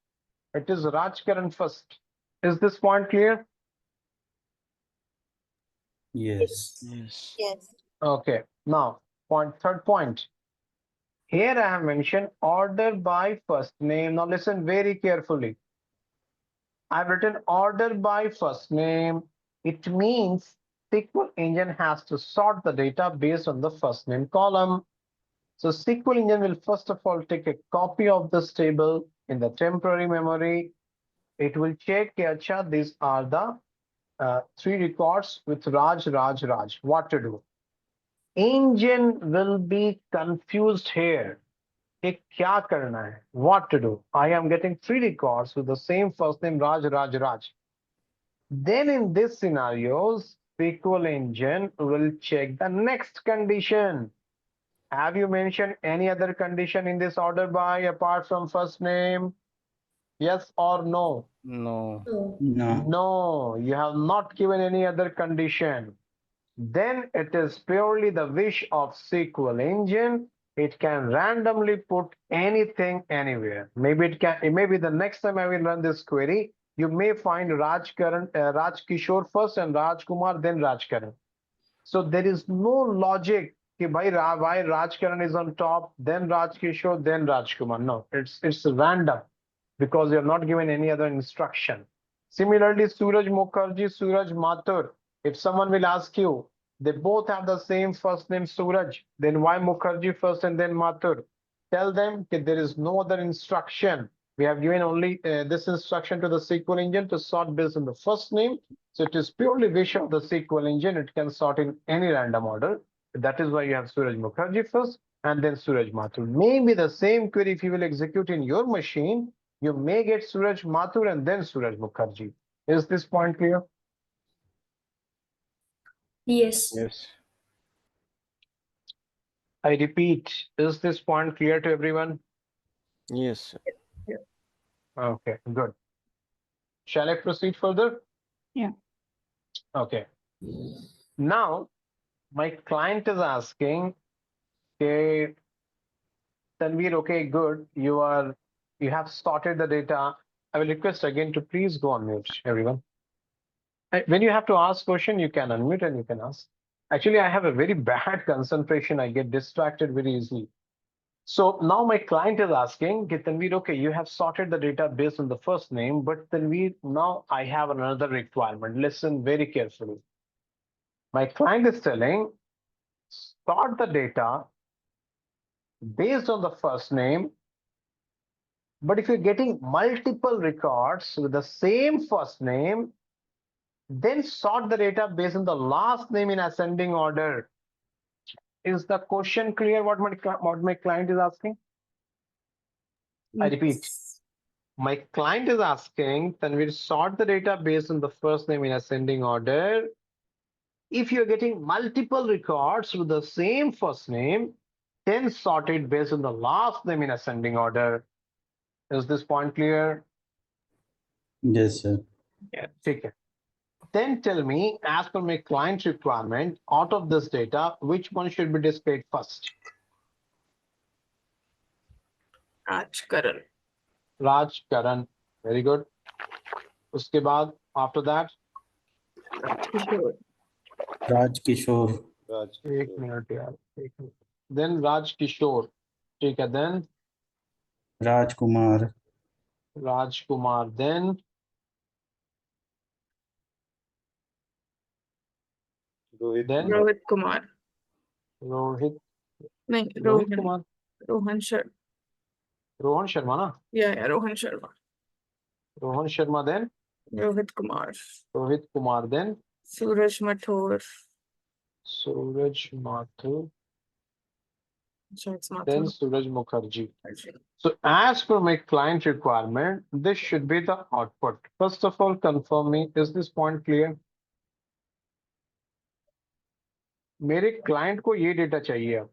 It is Rajkaran first. Is this point clear? Yes. Yes. Yes. Okay, now third point. Here I have mentioned order by first name. Now listen very carefully. I've written order by first name. It means SQL engine has to sort the data based on the first name column. So SQL engine will first of all take a copy of this table in the temporary memory. It will check, acha, these are the three records with Raj, Raj, Raj. What to do? Engine will be confused here. कि क्या करना है? What to do? I am getting three records with the same first name Raj, Raj, Raj. Then in this scenarios, SQL engine will check the next condition. Have you mentioned any other condition in this order by apart from first name? Yes or no? No. No. No, you have not given any other condition. Then it is purely the wish of SQL engine. It can randomly put anything anywhere. Maybe the next time I will run this query, you may find Raj Kishore first and Raj Kumar, then Raj Karan. So there is no logic कि why Raj Karan is on top, then Raj Kishore, then Raj Kumar. No, it's random because you have not given any other instruction. Similarly, Suraj Mukherjee, Suraj Mathur. If someone will ask you, they both have the same first name Suraj, then why Mukherjee first and then Mathur? Tell them that there is no other instruction. We have given only this instruction to the SQL engine to sort based on the first name. So it is purely wish of the SQL engine. It can sort in any random order. That is why you have Suraj Mukherjee first and then Suraj Mathur. Maybe the same query, if you will execute in your machine, you may get Suraj Mathur and then Suraj Mukherjee. Is this point clear? Yes. Yes. I repeat, is this point clear to everyone? Yes. Okay, good. Shall I proceed further? Yeah. Okay. Now, my client is asking, okay, Tanvir, okay, good. You have sorted the data. I will request again to please go on mute, everyone. When you have to ask question, you can unmute and you can ask. Actually, I have a very bad concentration. I get distracted very easily. So now my client is asking, Tanvir, okay, you have sorted the data based on the first name, but Tanvir, now I have another requirement. Listen very carefully. My client is telling, sort the data based on the first name, but if you're getting multiple records with the same first name, then sort the data based on the last name in ascending order. Is the question clear what my client is asking? I repeat, my client is asking, then we'll sort the data based on the first name in ascending order. If you're getting multiple records with the same first name, then sort it based on the last name in ascending order. Is this point clear? Yes, sir. Yeah, take it. Then tell me, as per my client requirement, out of this data, which one should be displayed first? Karan. Raj, Karan, very good. Uske baad, after that, Raj Kishore. Raj. एक minute यार, एक minute. Then Raj Kishore, ठीक है. Then Raj Kumar. Raj Kumar, then Rohit. Rohit Kumar. Rohit नहीं, Rohit Kumar, Rohan Sharma. Rohan Sharma ना? Yeah, Rohan Sharma. Rohan Sharma, then Rohit Kumar. Rohit Kumar, then Suraj Mathur. Suraj Mathur, Suraj then Mathur. Suraj Mukherjee. So as per my client requirement, this should be the output. First of all, confirm me, is this point clear? मेरे client को ये data चाहिए.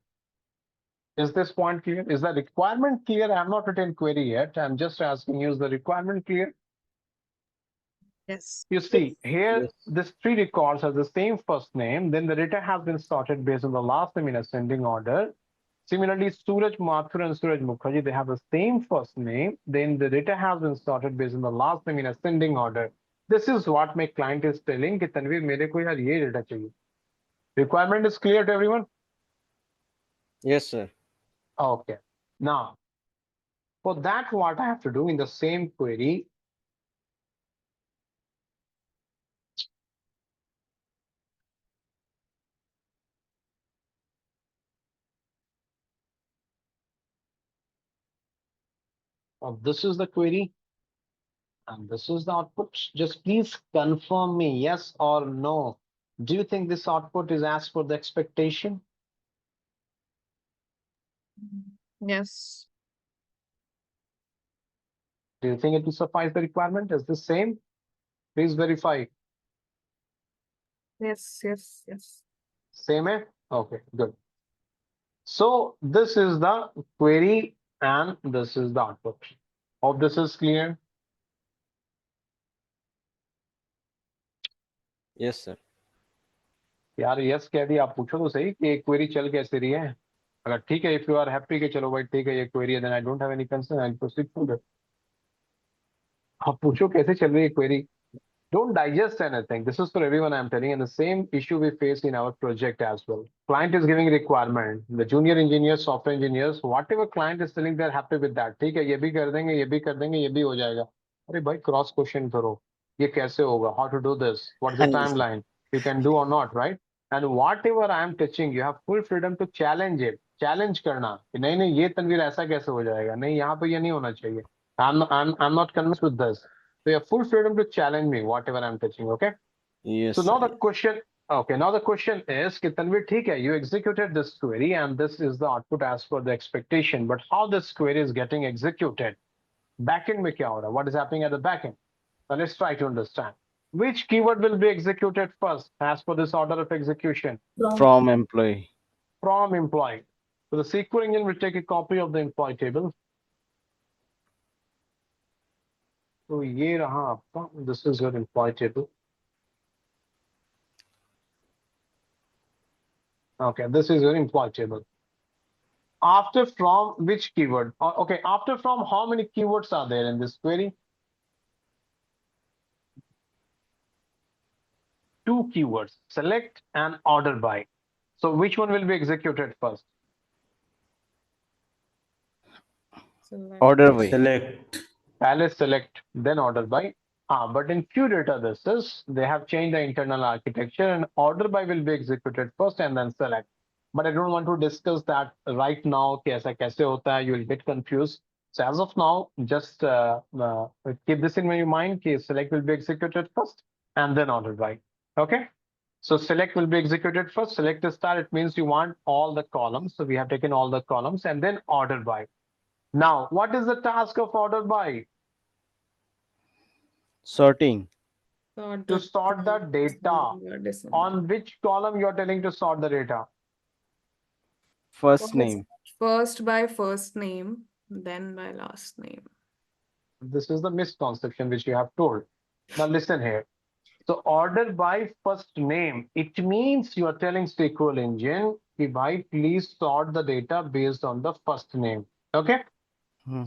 Is this point clear? Is the requirement clear? I have not written query yet. I'm just asking you, is the requirement clear? Yes. You see, here, Yes. this three records have the same first name, then the data has been sorted based on the last name in ascending order. Similarly, Suraj Mathur and Suraj Mukherjee, they have the same first name, then the data has been sorted based on the last name in ascending order. This is what my client is telling, कि तनवीर मेरे को यार ये data चाहिए. Requirement is clear to everyone? Yes, sir. Okay. Now, for that, what I have to do in the same query, this is the query, and this is the output. Just please confirm me, yes or no. Do you think this output is as per the expectation? Yes. Do you think it will suffice the requirement? Is this same? Please verify. Yes. Yes. Yes. Same, eh? Okay, good. So this is the query and this is the output. Hope this is clear. Yes, sir. यार yes कह दिया, आप पूछो तो सही कि query चल कैसे रही है. अगर ठीक है, इफ यू आर हैप्पी कि चलो भाई ठीक है ये क्वेरी है, then I don't have any concern, I will proceed further. आप पूछो कैसे चल रही है query. Don't digest anything. This is for everyone I'm telling, and the same issue we face in our project as well. Client is giving requirement. The junior engineers, software engineers, whatever client is telling, they're happy with that. ठीक है, ये भी कर देंगे, ये भी कर देंगे, ये भी हो जाएगा. अरे भाई क्रॉस क्वेश्चन करो, ये कैसे होगा? How to do this? What's the timeline? You can do or not, right? And whatever I am teaching, you have full freedom to challenge it. Challenge करना कि नहीं नहीं ये तनवीर ऐसा कैसे हो जाएगा? नहीं यहाँ पे ये नहीं होना चाहिए. I'm not convinced with this. So you have full freedom to challenge me, whatever I'm teaching, okay? Yes. So now sir. the question, Okay, now the question is, कि Tanvir, ठीक है, you executed this query and this is the output as per the expectation, but how this query is getting executed? Backend में क्या हो रहा है? What is happening at the backend? So let's try to understand. Which keyword will be executed first as per this order of execution? From employee. From employee. So the SQL engine will take a copy of the employee table. तो ये रहा आपका, this is your employee table. Okay, this is your employee table. After from which keyword? Okay, after from how many keywords are there in this query? 2 keywords, select and order by. So which one will be executed first? Order by. Select. पहले select, then order by. But in few databases, they have changed the internal architecture and order by will be executed first and then select. But I don't want to discuss that right now, कि ऐसा कैसे होता है, you will get confused. So as of now, just keep this in your mind, कि select will be executed first and then order by. Okay? So select will be executed first. Select a star, it means you want all the columns. So we have taken all the columns and then order by. Now, what is the task of order by? Sorting. To sort the data. On which column you are telling to sort the data? First name. First by first name, then by last name. This is the misconception which you have told. Now listen here. So order by first name, it means you are telling SQL engine, कि भाई please sort the data based on the first name. Okay?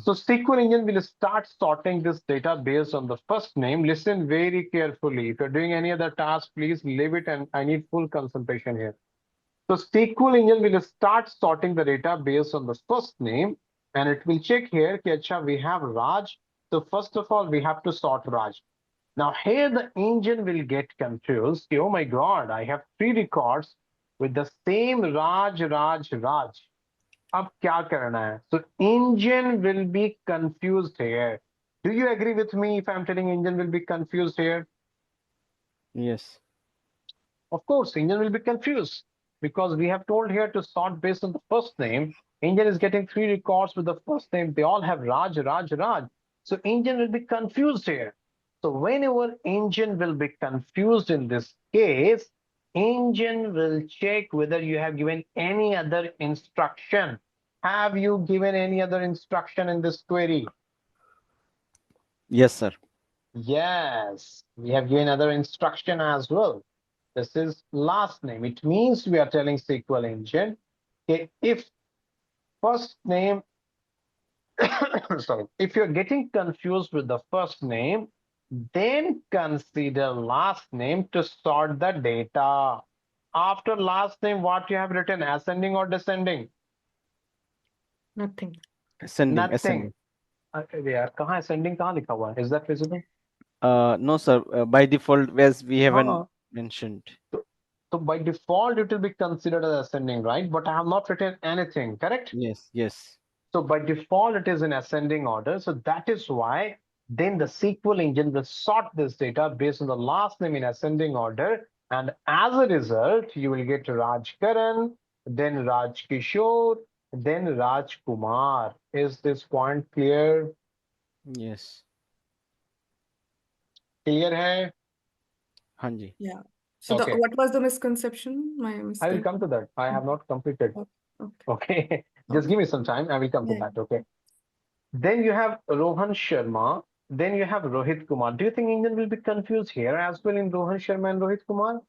So SQL engine will start sorting this data based on the first name. Listen very carefully. If you're doing any other task, please leave it and I need full concentration here. So SQL engine will start sorting the data based on the first name and it will check here कि अच्छा we have Raj. So first of all, we have to sort Raj. Now here the engine will get confused. Oh my God, I have 3 records with the same Raj. अब क्या करना है? So engine will be confused here. Do you agree with me if I'm telling engine will be confused here? Yes. Of course, engine will be confused because we have told here to sort based on the first name. Engine is getting 3 records with the first name. They all have Raj. So engine will be confused here. So whenever engine will be confused in this case, engine will check whether you have given any other instruction. Have you given any other instruction in this query? Yes, sir. Yes, we have given other instruction as well. This is last name. It means we are telling SQL engine, okay, if first name, sorry, if you're getting confused with the first name, then consider last name to sort the data. After last name, what you have written, ascending or descending? Nothing. Ascending. Nothing. Ascending. यार कहाँ ascending कहाँ लिखा हुआ है? Is that visible? No, sir. By default, as we haven't हाँ. mentioned. So by default, it will be considered as ascending, right? But I have not written anything, correct? Yes. Yes. So by default, it is in ascending order. So that is why then the SQL engine will sort this data based on the last name in ascending order. And as a result, you will get Raj Karan, then Raj Kishore, then Raj Kumar. Is this point clear? Yes. Clear hai? हाँ जी. Yeah. So Okay. what was the misconception? My I will mistake. come to that. I have not completed. Okay. Okay. Just give me some time. I will come to Yeah. that. Okay. Then you have Rohan Sharma. Then you have Rohit Kumar. Do you think engine will be confused here as well in Rohan Sharma and Rohit Kumar?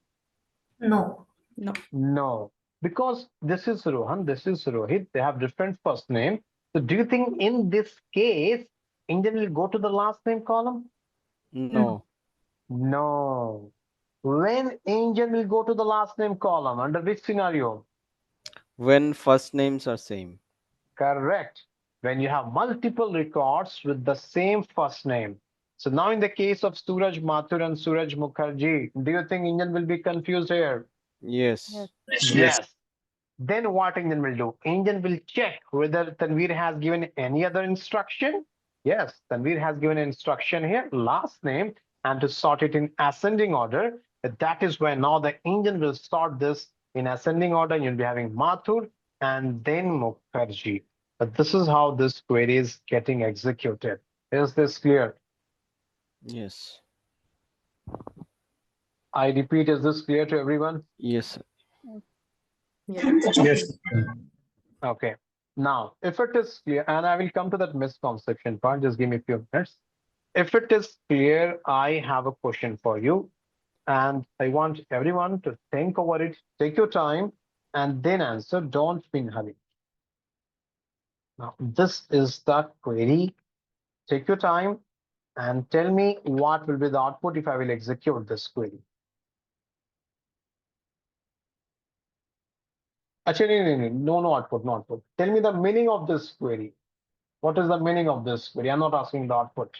No. No. No, because this is Rohan, this is Rohit. They have different first name. So do you think in this case, engine will go to the last name column? No. No. When engine will go to the last name column, under which scenario? When first names are same. Correct. When you have multiple records with the same first name. So now in the case of Suraj Mathur and Suraj Mukherjee, do you think engine will be confused here? Yes. Yes. Then what engine will do? Engine will check whether Tanvir has given any other instruction. Yes, Tanvir has given an instruction here, last name, and to sort it in ascending order. That is why now the engine will sort this in ascending order. You'll be having Mathur and then Mukherjee. But this is how this query is getting executed. Is this clear? Yes. I repeat, is this clear to everyone? Yes, sir. Yes. Okay. Now, if it is clear, and I will come to that misconception part, just give me a few minutes. If it is clear, I have a question for you, and I want everyone to think over it, take your time, and then answer. Don't be in a hurry. Now, this is the query. Take your time and tell me what will be the output if I will execute this query. Actually, no output, no output. Tell me the meaning of this query. What is the meaning of this query? I'm not asking the output.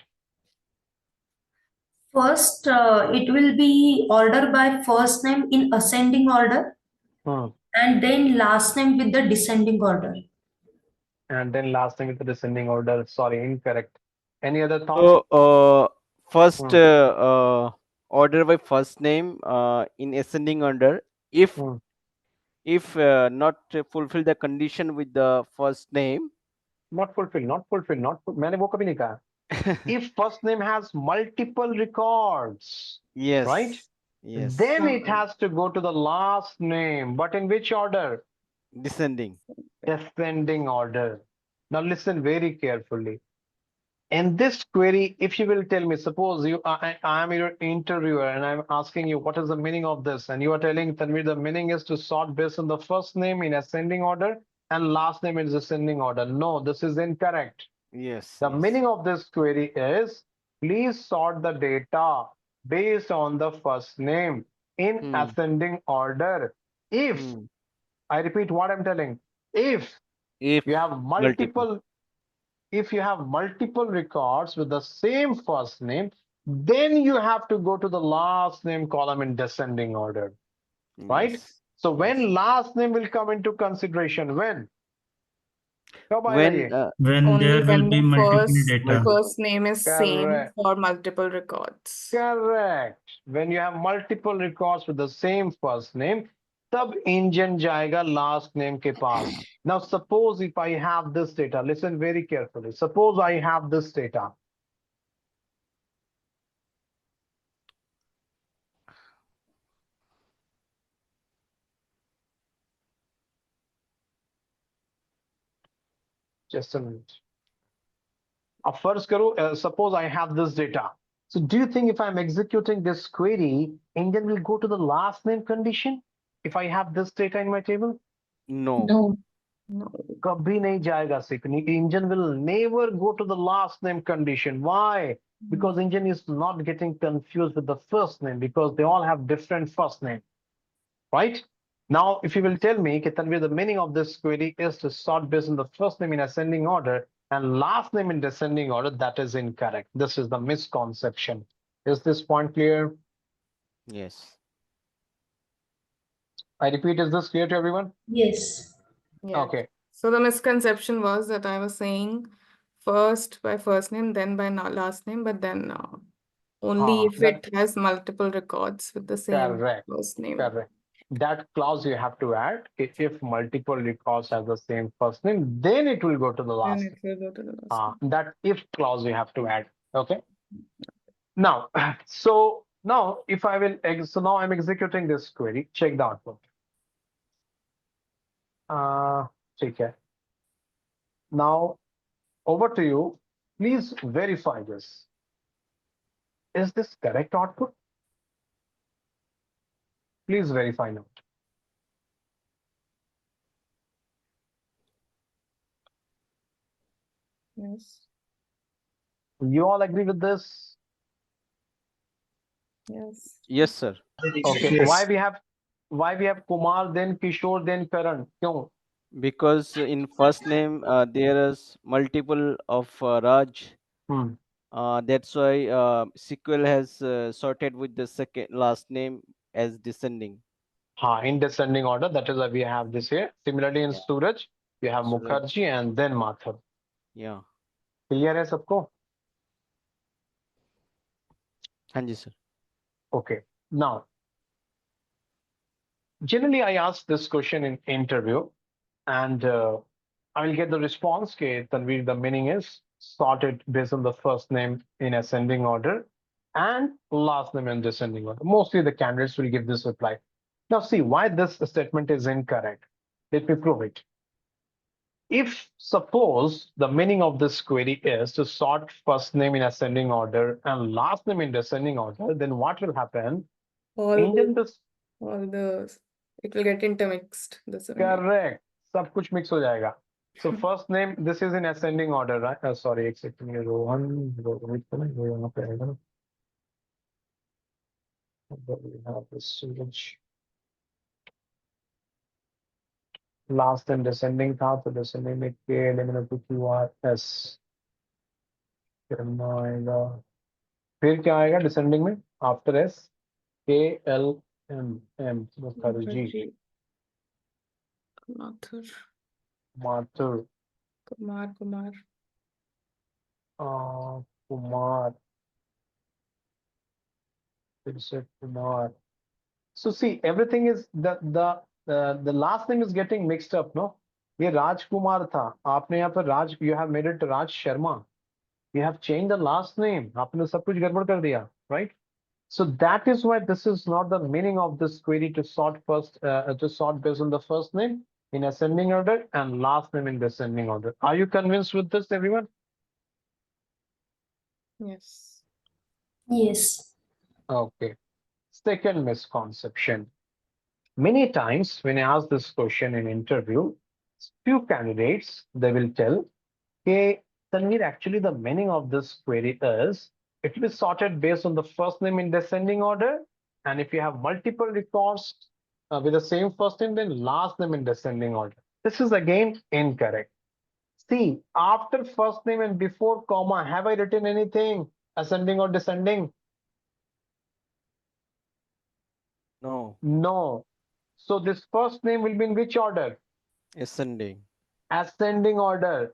First, it will be order by first name in ascending order, and then last name with the descending order. And then last thing is the descending order. Sorry, incorrect. Any other thoughts? So first order by first name in ascending order. If not fulfill the condition with the first name. Not fulfill. मैंने वो कभी नहीं कहा. If first name has multiple records, Yes. right? Yes. Then it has to go to the last name. But in which order? Descending. Descending order. Now listen very carefully. In this query, if you will tell me, suppose I am your interviewer and I'm asking you what is the meaning of this, and you are telling Tanvir the meaning is to sort based on the first name in ascending order and last name in descending order. No, this is incorrect. Yes. The meaning of this query is please sort the data based on the first name in ascending order. If I repeat what I'm telling, if you have multiple records with the same first name, then you have to go to the last name column in descending order, right? Yes. So when last name will come into consideration? When? When Only there will when be the multiple data. first name is same Correct. for multiple records. Correct. When you have multiple records with the same first name, तब engine जाएगा last name के पास. Now suppose if I have this data, listen very carefully. Suppose I have this data. Just a minute. First करो, suppose I have this data. So do you think if I'm executing this query, engine will go to the last name condition if I have this data in my table? No. No. कभी नहीं जाएगा सीखने. Engine will never go to the last name condition. Why? Because engine is not getting confused with the first name because they all have different first name, right? Now, if you will tell me, Tanvir, the meaning of this query is to sort based on the first name in ascending order and last name in descending order, that is incorrect. This is the misconception. Is this point clear? Yes. I repeat, is this clear to everyone? Yes. Okay. So the misconception was that I was saying first by first name, then by last name, but then only if it has multiple records with the same first name. Correct. That clause you have to add. If multiple records have the same first name, then it will go to the last Then it will go to the last name. That if clause you have to add. Okay. Now, so now if I will, so now I'm executing this query. Check the output. ठीक है. Now, over to you. Please verify this. Is this correct output? Please verify now. Yes. You all agree with this? Yes. Yes, sir. Okay. Yes. Why we have Kumar, then Kishore, then Karan? क्यों? Because in first name there is multiple of Raj. That's why SQL has sorted with the second last name as descending. In descending order. That is why we have this here. Similarly, in Suraj, you have Mukherjee and then Mathur. Yeah. Clear है सबको? हाँ जी sir. Okay. Now, Generally, I ask this question in interview, and I will get the response. Okay, Tanvir, the meaning is sorted based on the first name in ascending order and last name in descending order. Mostly the candidates will give this reply. Now, see why this statement is incorrect. Let me prove it. If suppose the meaning of this query is to sort first name in ascending order and last name in descending order, then what will happen? All Indian the, this it will get intermixed, the surname. correct. सब कुछ mix हो जाएगा. So first name, this is in ascending order, right? Sorry, एक second. Rohan, Rohit को ना, ये यहाँ पे आएगा ना. We have this Suraj. Last name descending था, तो descending में K eliminate Q R S. फिर आएगा. फिर क्या आएगा descending में? After S, K L M M. Mukherjee. Mathur. Mathur. Kumar. Kumar. फिर से Kumar. So see, everything is the last name is getting mixed up, no? ये राजकुमार था. आपने यहाँ पर राज, you have made it Raj Sharma. You have changed the last name. आपने सब कुछ गड़बड़ कर दिया, right? So that is why this is not the meaning of this query to sort based on the first name in ascending order and last name in descending order. Are you convinced with this, everyone? Yes. Yes. Okay. Second misconception. Many times when I ask this question in interview, few candidates, they will tell, hey, Tanvir, actually the meaning of this query is, it will be sorted based on the first name in descending order. And if you have multiple records with the same first name, then last name in descending order. This is again incorrect. See, after first name and before comma, have I written anything ascending or descending? No. No. So this first name will be in which order? Ascending. Ascending order.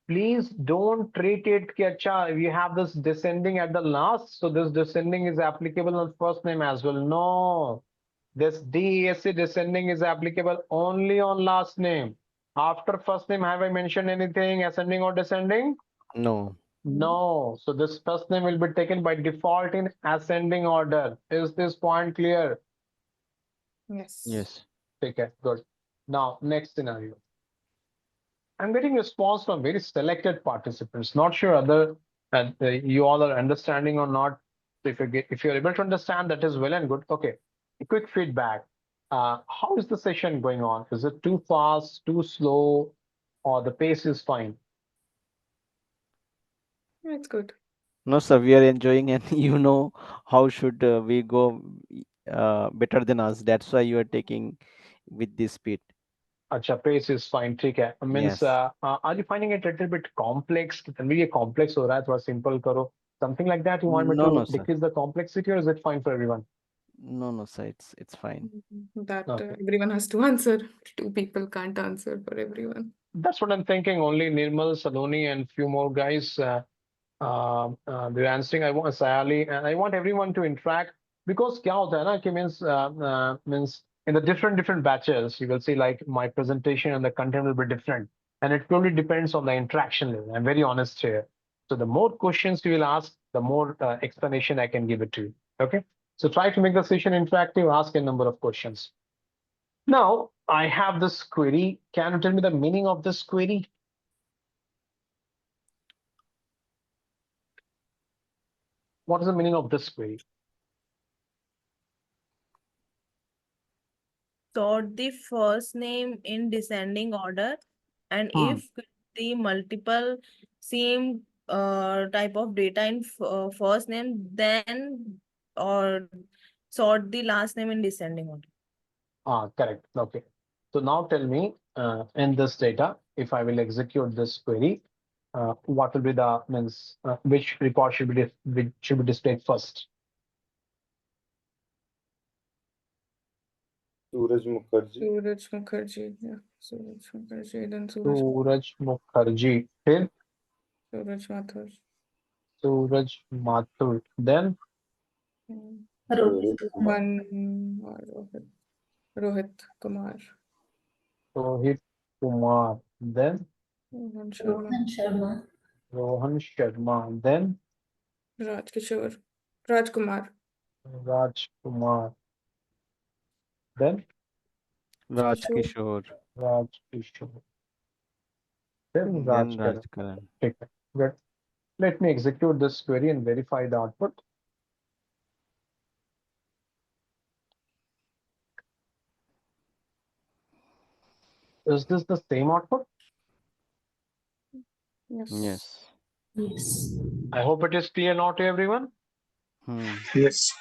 Please don't treat it that we have this descending at the last, so this descending is applicable on first name as well. No, this DESC descending is applicable only on last name. After first name, have I mentioned anything ascending or descending? No. No. So this first name will be taken by default in ascending order. Is this point clear? Yes. Yes. Okay, good. Now, next scenario. I'm getting response from very selected participants. Not sure whether you all are understanding or not. If you're able to understand, that is well and good. Okay, a quick feedback. How is the session going on? Is it too fast, too slow, or the pace is fine? It's good. No, sir, we are enjoying, and how should we go better than us. That's why you are taking with this speed. Acha, pace is fine. ठीक है. Means, Yes. are you finding it a little bit complex? ये complex हो रहा है, थोड़ा simple करो. Something like that. You want me No, to no, sir. decrease the complexity, or is it fine for everyone? No, sir. It's fine. That Okay. everyone has to answer. Two people can't answer for everyone. That's what I'm thinking. Only Nirmal, Saloni, and few more guys. They're answering. I want Sayali, and I want everyone to interact, because क्या होता है ना कि means in the different batches you will see like my presentation and the content will be different, and it purely depends on the interaction level. I'm very honest here. So the more questions you will ask, the more explanation I can give it to you. Okay. So try to make the session interactive. Ask a number of questions. Now I have this query. Can you tell me the meaning of this query? What is the meaning of this query? Sort the first name in descending order, and if the multiple same type of data in first name, then or sort the last name in descending order. Correct. Okay. So now tell me, in this data, if I will execute this query, what will be the means? Which record should be displayed first? Suraj Mukherjee. Suraj Mukherjee. Yeah. Suraj Mukherjee. Then Suraj. Suraj Mukherjee. Then Suraj Mathur. Suraj Mathur. Then Rohit. One. Rohit Kumar. Rohit Kumar. Then Rohan Sharma. Rohan Sharma. Rohan Sharma. Then Raj Kishore. Rajkumar. Raj Kumar. Then Raj Kishore. Kishore. Raj Kishore. Then Then Raj Karan. Rajkaran. Okay, good. Let me execute this query and verify the output. Is this the same output? Yes. Yes. Yes. I hope it is clear now to everyone. Yes.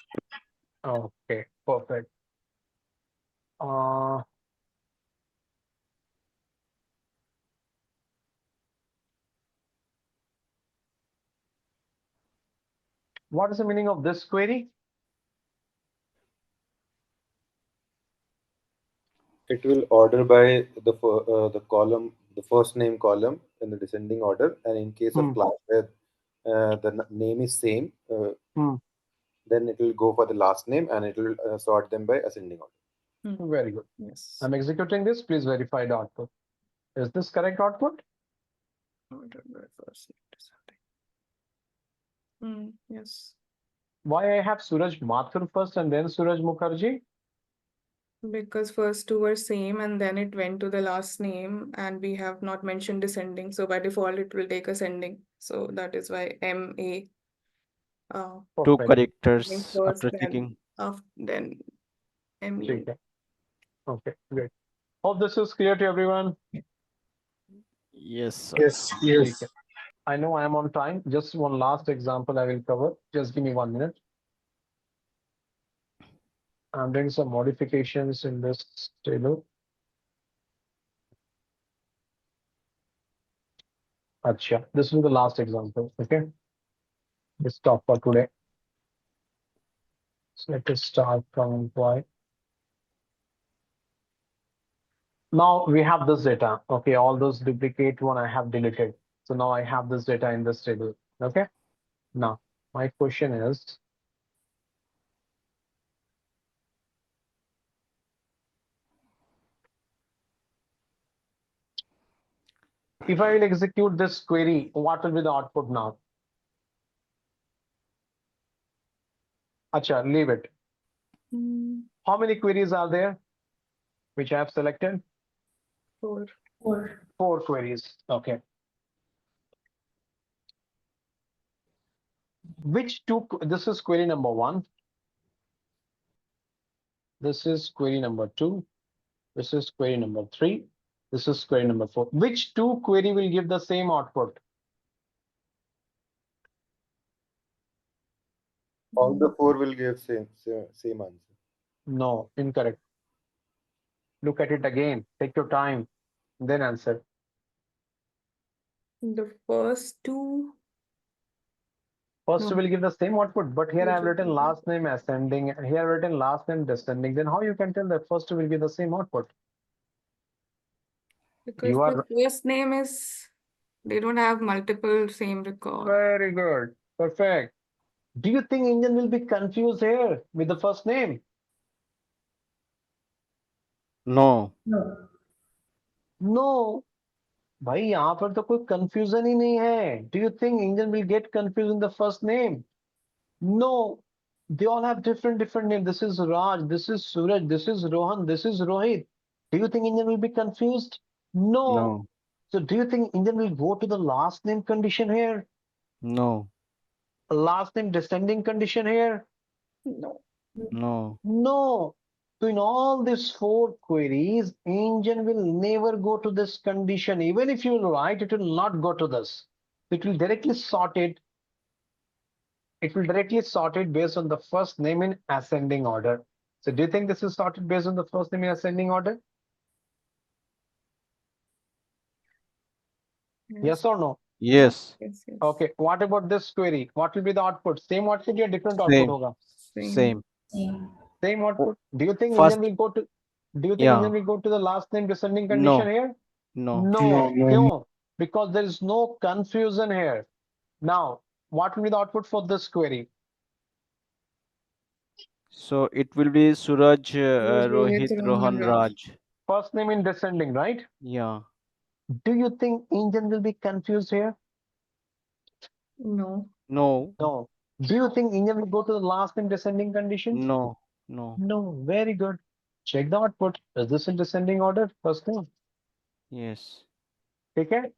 Okay, perfect. What is the meaning of this query? It will order by the column, the first name column in the descending order, and in case of class where the name is same, then it will go for the last name and it will sort them by ascending order. Very good. Yes. I'm executing this. Please verify the output. Is this correct output? Ordered by first name. Yes. Why I have Suraj Mathur first and then Suraj Mukherjee? Because first two were same and then it went to the last name and we have not mentioned descending. So by default, it will take ascending. So that is why MA. Two Perfect. characters First, after checking. then MU. Okay, great. Hope this is clear to everyone. Yes, sir. Yes. Yes. Okay. I know I am on time. Just one last example I will cover. Just give me 1 minute. I'm doing some modifications in this table. Acha, this is the last example. Okay. Let's stop for today. So let us start from employee. Now we have this data. Okay, all those duplicate one I have deleted. So now I have this data in this table. Okay. Now my question is, if I will execute this query, what will be the output now? Acha, leave it. How many queries are there which I have selected? Four. Four queries. Okay. Which two? This is query number 1. This is query number 2. This is query number 3. This is query number 4. Which two query will give the same output? All the four will give same answer. No, incorrect. Look at it again. Take your time. Then answer. The first two. First No. will give the same output, but here I have written last name ascending. Here I have written last name descending. Then how you can tell that first will give the same output? Because the first name is, they don't have multiple same record. Very good. Perfect. Do you think Indian will be confused here with the first name? No. No. भाई यहाँ पर तो कोई confusion ही नहीं है. Do you think Indian will get confused in the first name? No. They all have different names. This is Raj, this is Suraj, this is Rohan, this is Rohit. Do you think Indian will be confused? No. No. So do you think Indian will go to the last name condition here? No. Last name descending condition here? No. No. No. So in all these four queries, engine will never go to this condition. Even if you will write, it will not go to this. It will directly sort it. It will directly sort it based on the first name in ascending order. So do you think this is sorted based on the first name in ascending order? Yes or no? Yes. Yes. Okay. What about this query? What will be the output? Same output or different output Same. hoga? Same. Same output. Do you think First, Indian will go to? Do you think yeah. Indian will go to the last name descending condition No. here? No. No. No. Because there is no confusion here. Now, what will be the output for this query? So it will be Suraj, Rohit, Rohit, Rohan, Rohan, Raj. Raj. First name in descending, right? Yeah. Do you think Indian will be confused here? No. No. No. Do you think Indian will go to the last name descending condition? No. No. No. Very good. Check the output. Is this in descending order? First name. Yes. Okay.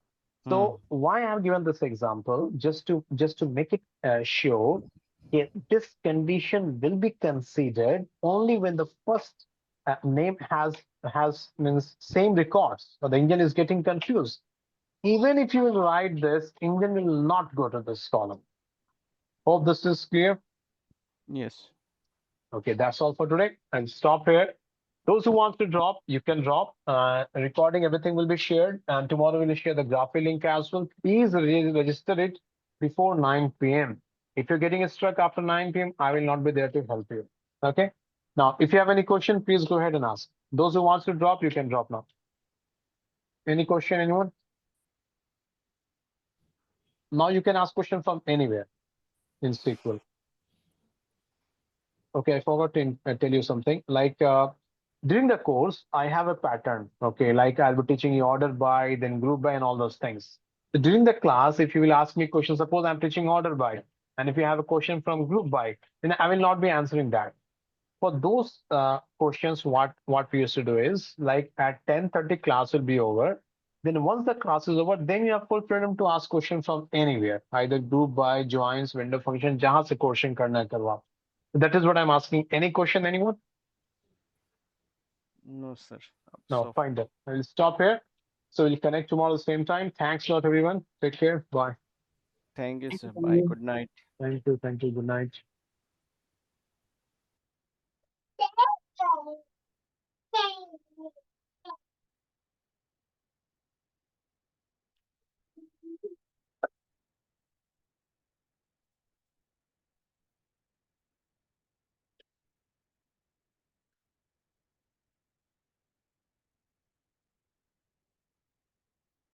Hmm. So why I've given this example just to make it show this condition will be considered only when the first name has means same records. So the Indian is getting confused. Even if you will write this, Indian will not go to this column. Hope this is clear. Yes. Okay, that's all for today. And stop here. Those who want to drop, you can drop. Recording, everything will be shared. And tomorrow we'll share the Graphy link as well. Please register it before 9 p.m. If you're getting stuck after 9 p.m., I will not be there to help you. Okay. Now, if you have any question, please go ahead and ask. Those who wants to drop, you can drop now. Any question, anyone? Now you can ask question from anywhere in SQL. Okay, I forgot to tell you something. Like during the course, I have a pattern. Okay, like I'll be teaching you order by, then group by, and all those things. So during the class, if you will ask me questions, suppose I'm teaching order by, and if you have a question from group by, then I will not be answering that. For those questions, what we used to do is like at 10:30 class will be over. Then once the class is over, then you have full freedom to ask questions from anywhere, either group by, joins, vendor function, जहाँ से question करना है करवा. That is what I'm asking. Any question, anyone? No, sir. No, So fine then. I'll stop here. So we'll connect tomorrow same time. Thanks a lot, everyone. Take care. Bye. thank you, sir. Bye. Good night. Thank you. Thank you. Good night.